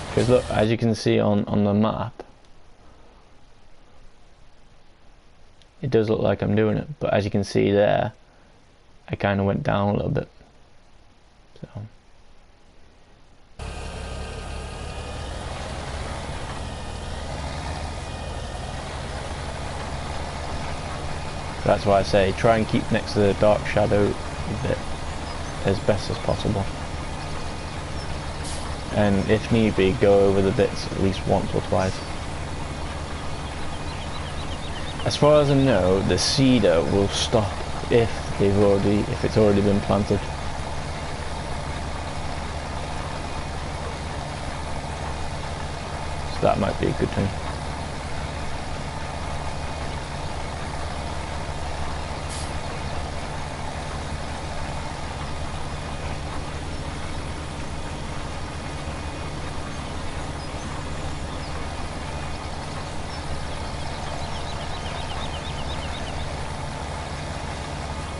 Speaker 1: Because look, as you can see on the map, it does look like I'm doing it, but as you can see there, I kind of went down a little bit. So that's why I say try and keep next to the dark shadow bit as best as possible, and if need be, go over the bits at least once or twice. As far as I know, the seeder will stop if it's already been planted. So that might be a good thing.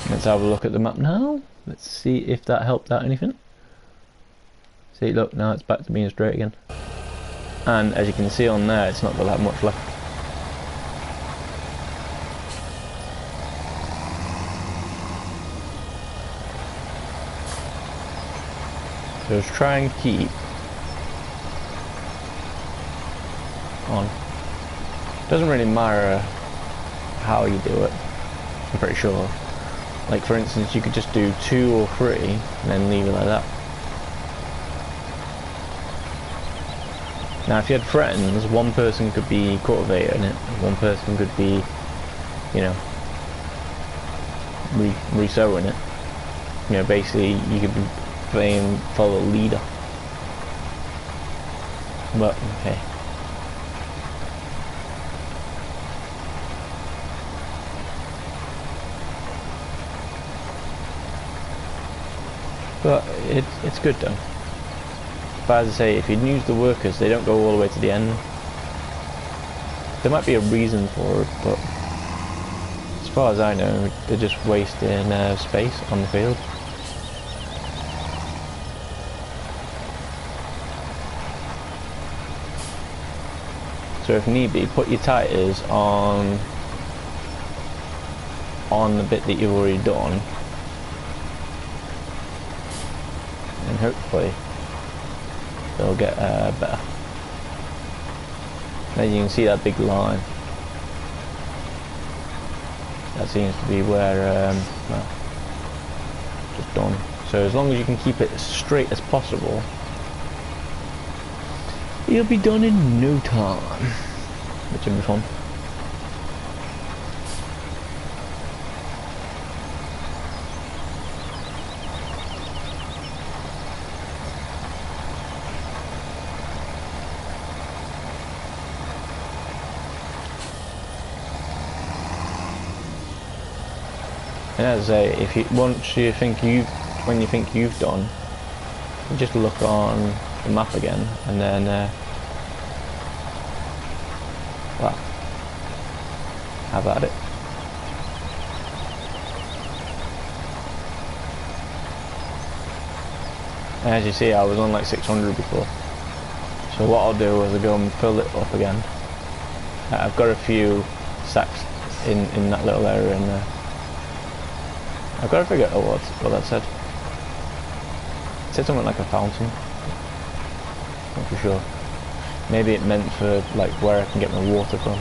Speaker 1: Let's have a look at the map now. Let's see if that helped out anything. See, look, now it's back to being straight again. And as you can see on there, it's not got that much left. So let's try and keep on. Doesn't really matter how you do it, I'm pretty sure. Like for instance, you could just do 2 or 3 and then leave it like that. Now if you had friends, one person could be cultivating it, one person could be, you know, re-sowing it. You know, basically you could be playing follow leader. But okay. But it's good though. But as I say, if you use the workers, they don't go all the way to the end. There might be a reason for it, but as far as I know, they're just wasting space on the field. So if need be, put your tires on the bit that you've already done, and hopefully they'll get better. As you can see that big line, that seems to be where, well, just done. So as long as you can keep it as straight as possible, you'll be done in no time, which will be fun. And as I say, if you when you think you've done, you just look on the map again, and then well, have at it. And as you see, I was on like 600 before. So what I'll do is I'll go and fill it up again. I've got a few sacks in that little area in there. I've got to figure out what that said. It said something like a fountain. Not for sure. Maybe it meant for like where I can get my water from.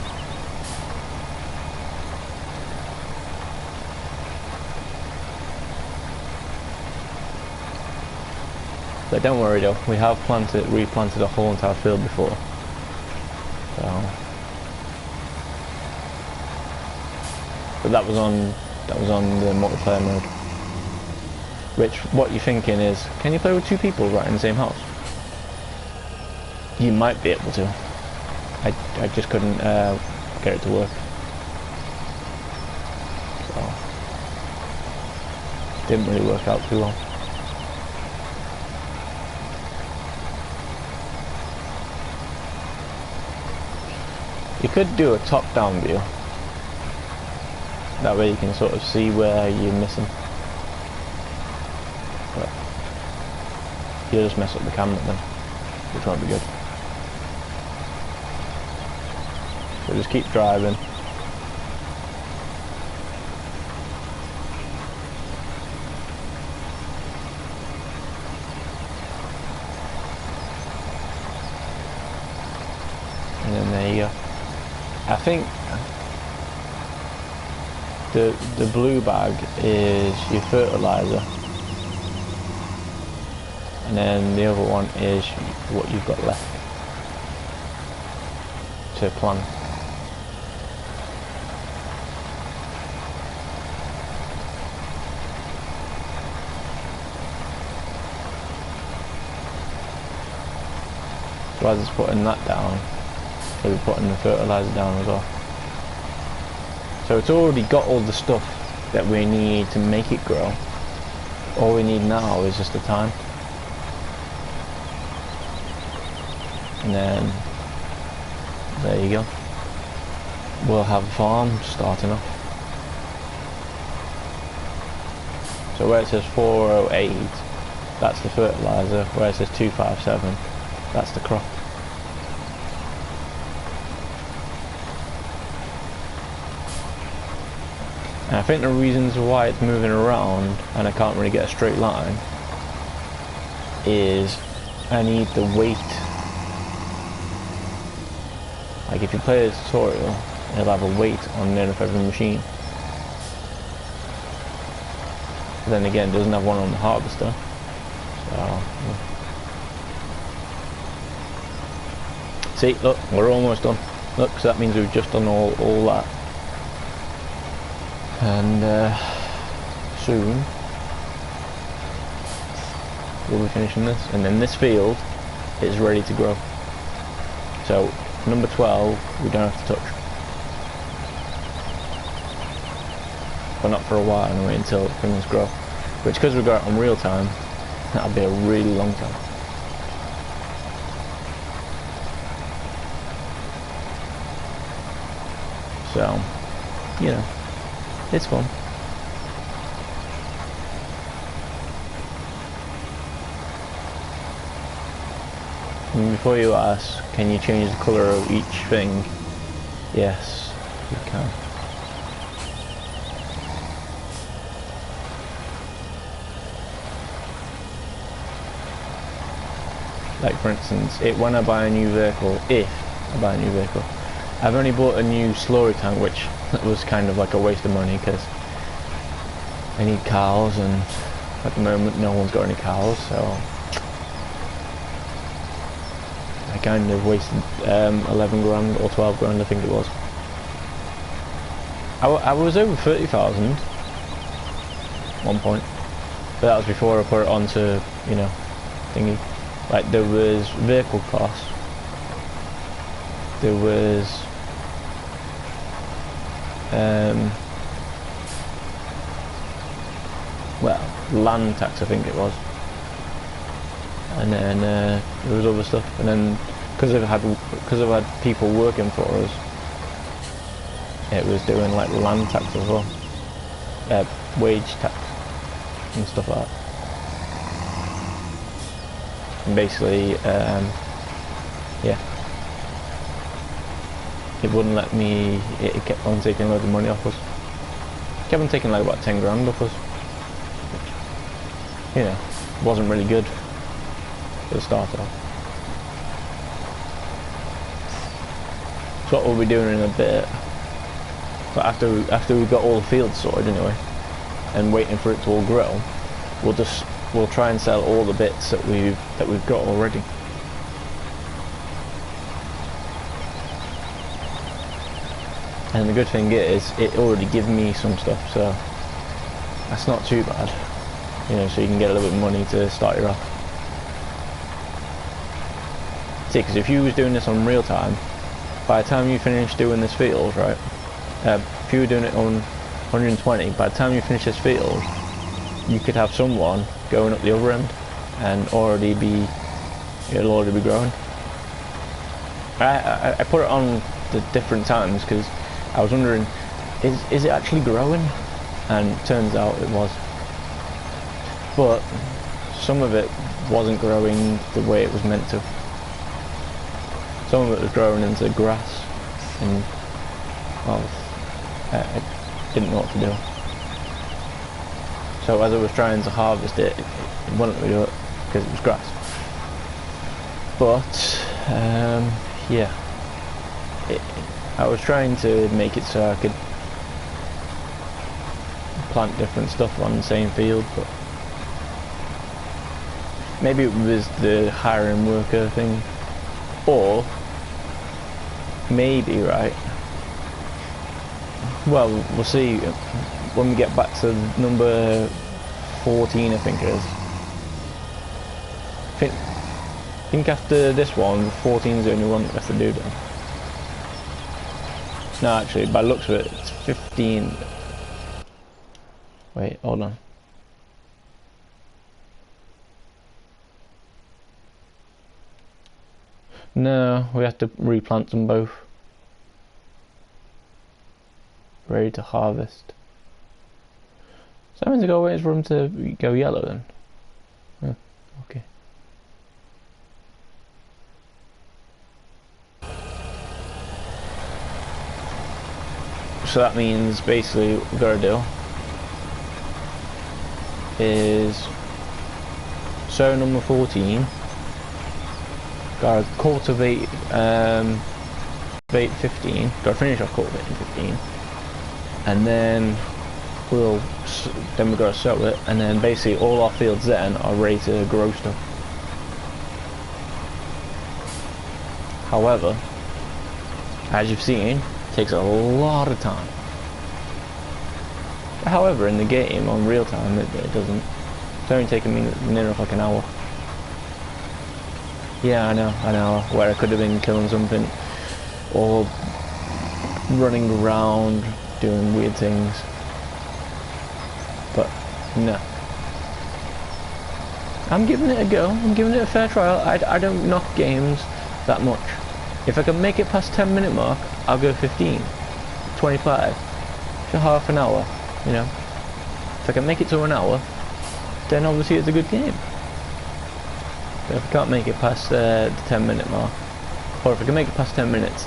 Speaker 1: But don't worry though, we have replanted a whole entire field before. So, but that was on the multiplayer mode. Which, what you're thinking is, can you play with two people right in the same house? You might be able to. I just couldn't get it to work. So, didn't really work out too well. You could do a top-down view. That way you can sort of see where you're missing. But you'll just mess up the camera then, which won't be good. So just keep driving. And then there you go. I think the blue bag is your fertilizer, and then the other one is what you've got left to plant. So as it's putting that down, we'll be putting the fertilizer down as well. So it's already got all the stuff that we need to make it grow. All we need now is just the time. And then, there you go. We'll have a farm starting off. So where it says 408, that's the fertilizer. Where it says 257, that's the crop. And I think the reasons why it's moving around and I can't really get a straight line is I need the weight. Like if you play this tutorial, it'll have a weight on the end of every machine. But then again, it doesn't have one on the harvester. So, yeah. See, look, we're almost done. Look, so that means we've just done all that. And soon we'll be finishing this, and then this field is ready to grow. So number 12 we don't have to touch, but not for a while anyway, until things grow, which because we got it on real time, that'll be a really long time. So, you know, It's fun. And before you ask, can you change the colour of each thing? Yes, you can. Like for instance, when I buy a new vehicle, if I buy a new vehicle, I've only bought a new slurry tank, which was kind of like a waste of money because I need cows, and at the moment no one's got any cows, so I kind of wasted 11 grand or 12 grand, I think it was. I was over 30,000 one point, but that was before I put it onto, you know, thingy. Like there was vehicle costs, there was well, land tax I think it was, and then there was other stuff, and then because I've had people working for us, it was doing like land tax as well, wage tax and stuff like that. And basically, yeah, it wouldn't let me. It kept on taking a load of money off us. It kept on taking like about 10 grand off us, which, you know, wasn't really good for the start off. So what we'll be doing in a bit, but after we've got all the fields sorted anyway, and waiting for it to all grow, we'll try and sell all the bits that we've got already. And the good thing is, it already gives me some stuff, so that's not too bad. You know, so you can get a little bit of money to start you off. See, because if you was doing this on real time, by the time you finish doing this field, right? If you were doing it on 120, by the time you finish this field, you could have someone going up the other end and it'll already be growing. I put it on the different times because I was wondering, is it actually growing? And it turns out it was. But some of it wasn't growing the way it was meant to. Some of it was growing into grass, and well, I didn't know what to do. So as I was trying to harvest it, it wouldn't let me do it because it was grass. But yeah, I was trying to make it so I could plant different stuff on the same field, but maybe it was the hiring worker thing, or maybe, right, well, we'll see when we get back to number 14, I think it is. I think after this one, 14 is the only one that we have to do then. No, actually, by the looks of it, it's 15. Wait, hold on. No, we have to replant them both. Ready to harvest. So that means I got wait for them to go yellow then. Oh, okay. So that means basically what we've got to do is sow number 14. Gotta cultivate 15. Gotta finish off cultivating 15, and then we've got to sow it, and then basically all our fields then are ready to grow stuff. However, as you've seen, it takes a lot of time. However, in the game on real time, it doesn't. It's only taking me near like an hour. Yeah, I know, where I could have been killing something or running around doing weird things, but no. I'm giving it a go, I'm giving it a fair trial. I don't knock games that much. If I can make it past 10-minute mark, I'll go 15, 25, for half an hour. you know, if I can make it to an hour, then obviously it's a good game. But if I can't make it past the 10-minute mark, or if I can make it past 10 minutes,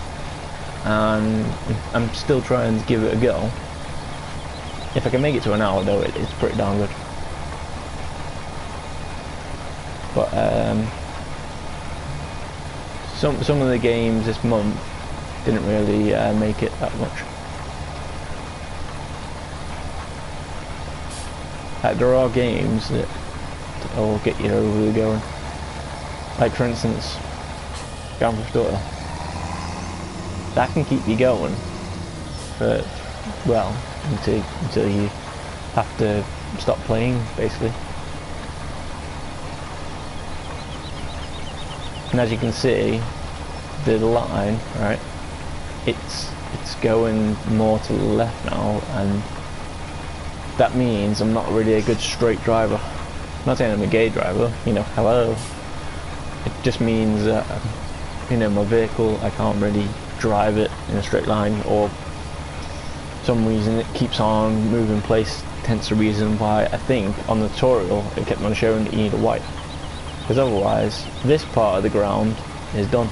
Speaker 1: and I'm still trying to give it a go, if I can make it to an hour though, it's pretty darn good. But some of the games this month didn't really make it that much. There are games that will get you over going. Like for instance, Grand Theft Auto. That can keep you going for, well, until you have to stop playing, basically. And as you can see, the line, right, it's going more to the left now, and that means I'm not really a good straight driver. I'm not saying I'm a gay driver, you know, hello. It just means that, you know, my vehicle, I can't really drive it in a straight line, or for some reason it keeps on moving place, hence the reason why I think on the tutorial it kept on showing that you need a wipe. Because otherwise, this part of the ground is done.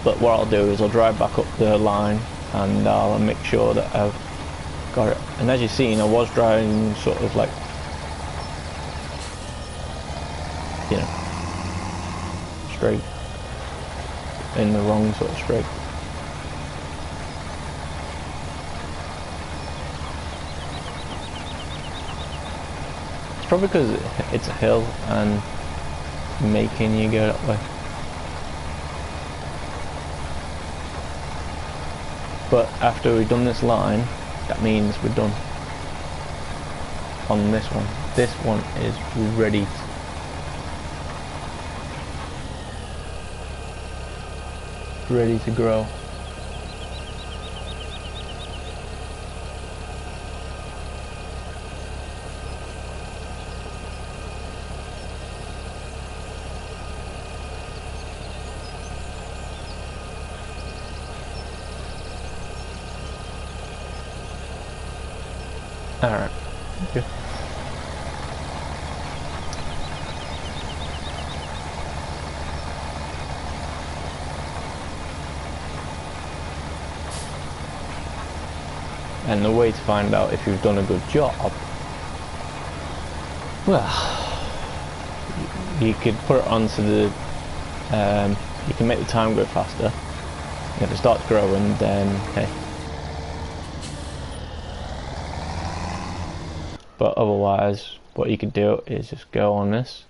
Speaker 1: But what I'll do is I'll drive back up the line and I'll make sure that I've got it. And as you've seen, I was driving sort of like, you know, straight, in the wrong sort of straight. It's probably because it's a hill and making you go that way. But after we've done this line, that means we're done on this one. This one is ready to grow. Alright, okay. And the way to find out if you've done a good job, well, you could put it onto the, you can make the time go faster. If it starts growing, then hey. But otherwise, what you could do is just go on this,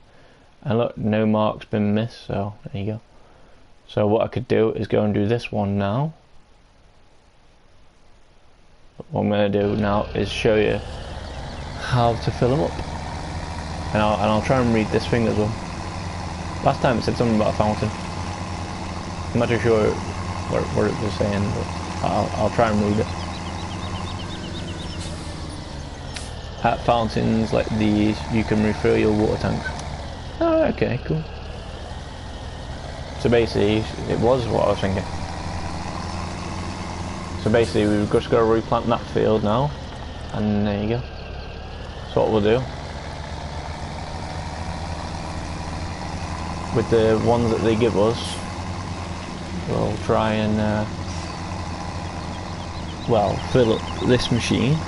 Speaker 1: and look, no mark's been missed, so there you go. So what I could do is go and do this one now. What I'm going to do now is show you how to fill them up, and I'll try and read this thing as well. Last time it said something about a fountain. I'm not too sure what it was saying, but I'll try and read it. At fountains like these, you can refill your water tanks. Oh, okay, cool. So basically, it was what I was thinking. So basically, we've just got to replant that field now, and there you go. That's what we'll do. With the ones that they give us, we'll try and, well, fill up this machine.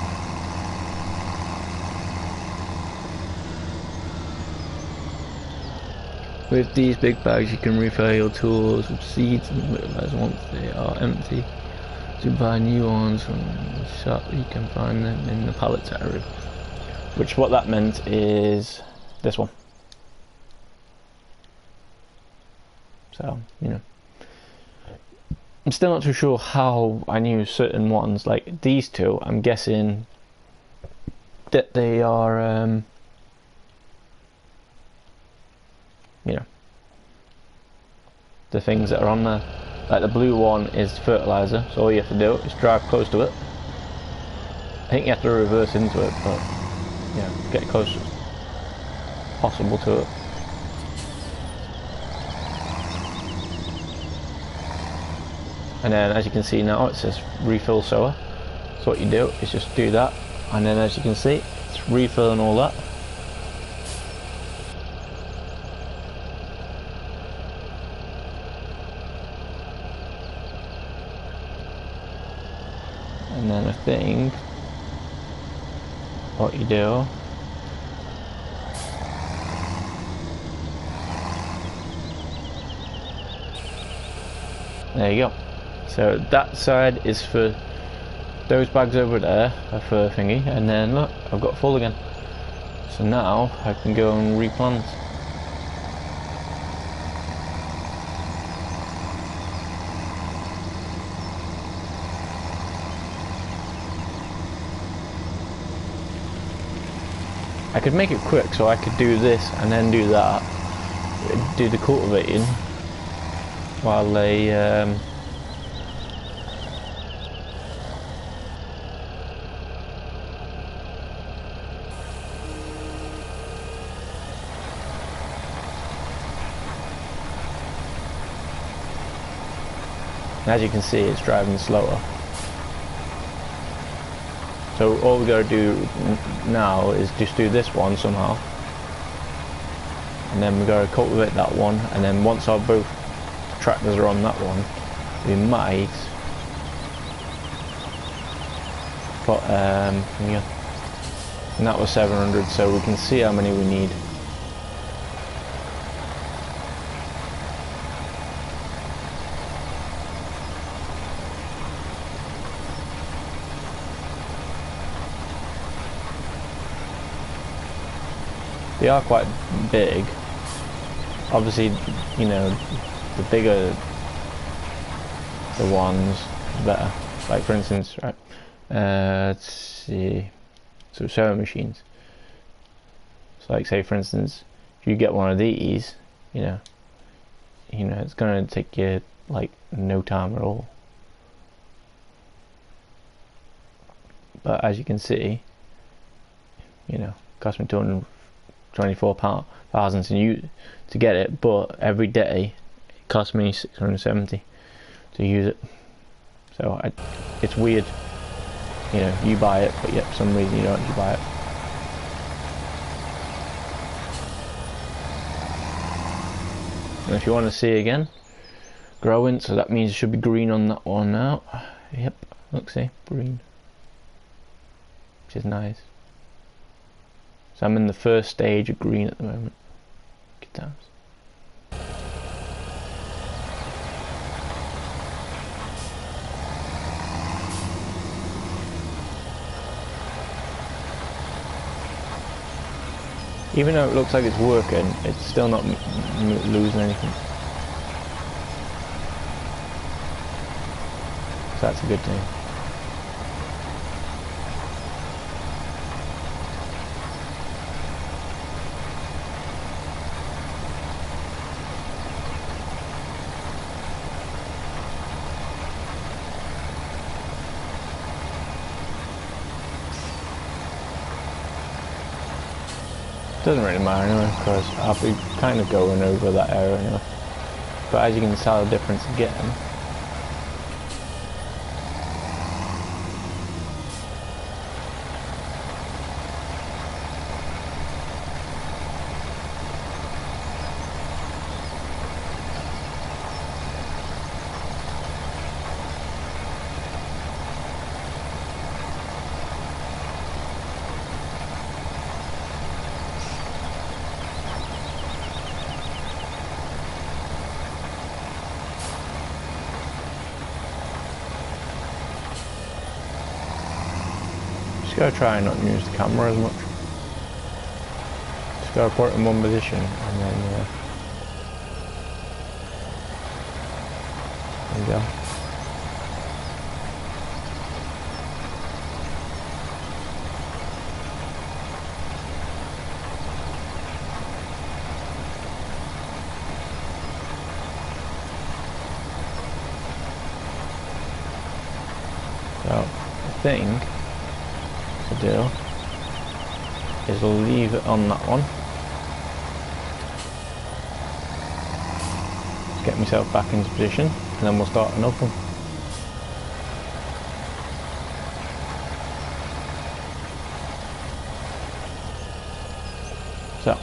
Speaker 1: With these big bags, you can refill your tools with seeds and fertilizer once they are empty. To buy new ones from the shop, you can find them in the pallets area. Which, what that meant is this one. So, you know. I'm still not too sure how I knew certain ones, like these two. I'm guessing that they are, you know, the things that are on there. Like the blue one is fertilizer, so all you have to do is drive close to it. I think you have to reverse into it, but yeah, get close as possible to it. and then as you can see now it says refill sewer. So what you do is just do that, and then as you can see it's refilling all that. And then I think what you do there you go. So that side is for those bags over there are for thingy, and then look, I've got full again. So now I can go and replant. I could make it quick, so I could do this and then do that, do the cultivating while they as you can see it's driving slower. So all we gotta do now is just do this one somehow, and then we gotta cultivate that one, and then once our both tractors are on that one, we might put yeah, and that was 700, so we can see how many we need. They are quite big. Obviously, you know, the bigger the ones, the better. Like for instance, right? Let's see. So sewing machines. So like say for instance, if you get one of these, you know, it's gonna take you like no time at all. But as you can see, you know, it cost me £224,000 to get it, but every day it cost me 670 to use it. So it's weird, you know, you buy it, but yet for some reason you don't actually buy it. And if you want to see again, growing, so that means it should be green on that one now. Yep, look, see, green, which is nice. So I'm in the first stage of green at the moment. Good times. Even though it looks like it's working, it's still not losing anything. So that's a good thing. Doesn't really matter anyway, because I'll be kind of going over that area anyway. But as you can tell the difference again. Gotta try and not use the camera as much. Just gotta put it in one position and then there you go. So I think to do is leave it on that one, get myself back into position, and then we'll start another one. So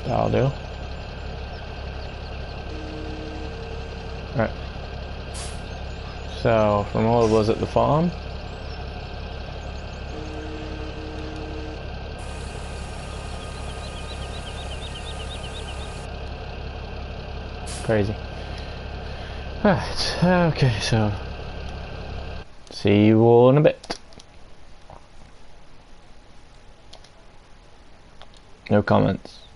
Speaker 1: that'll do. Right. So from all of us at the farm, crazy. Right, okay, so see you all in a bit. No comments.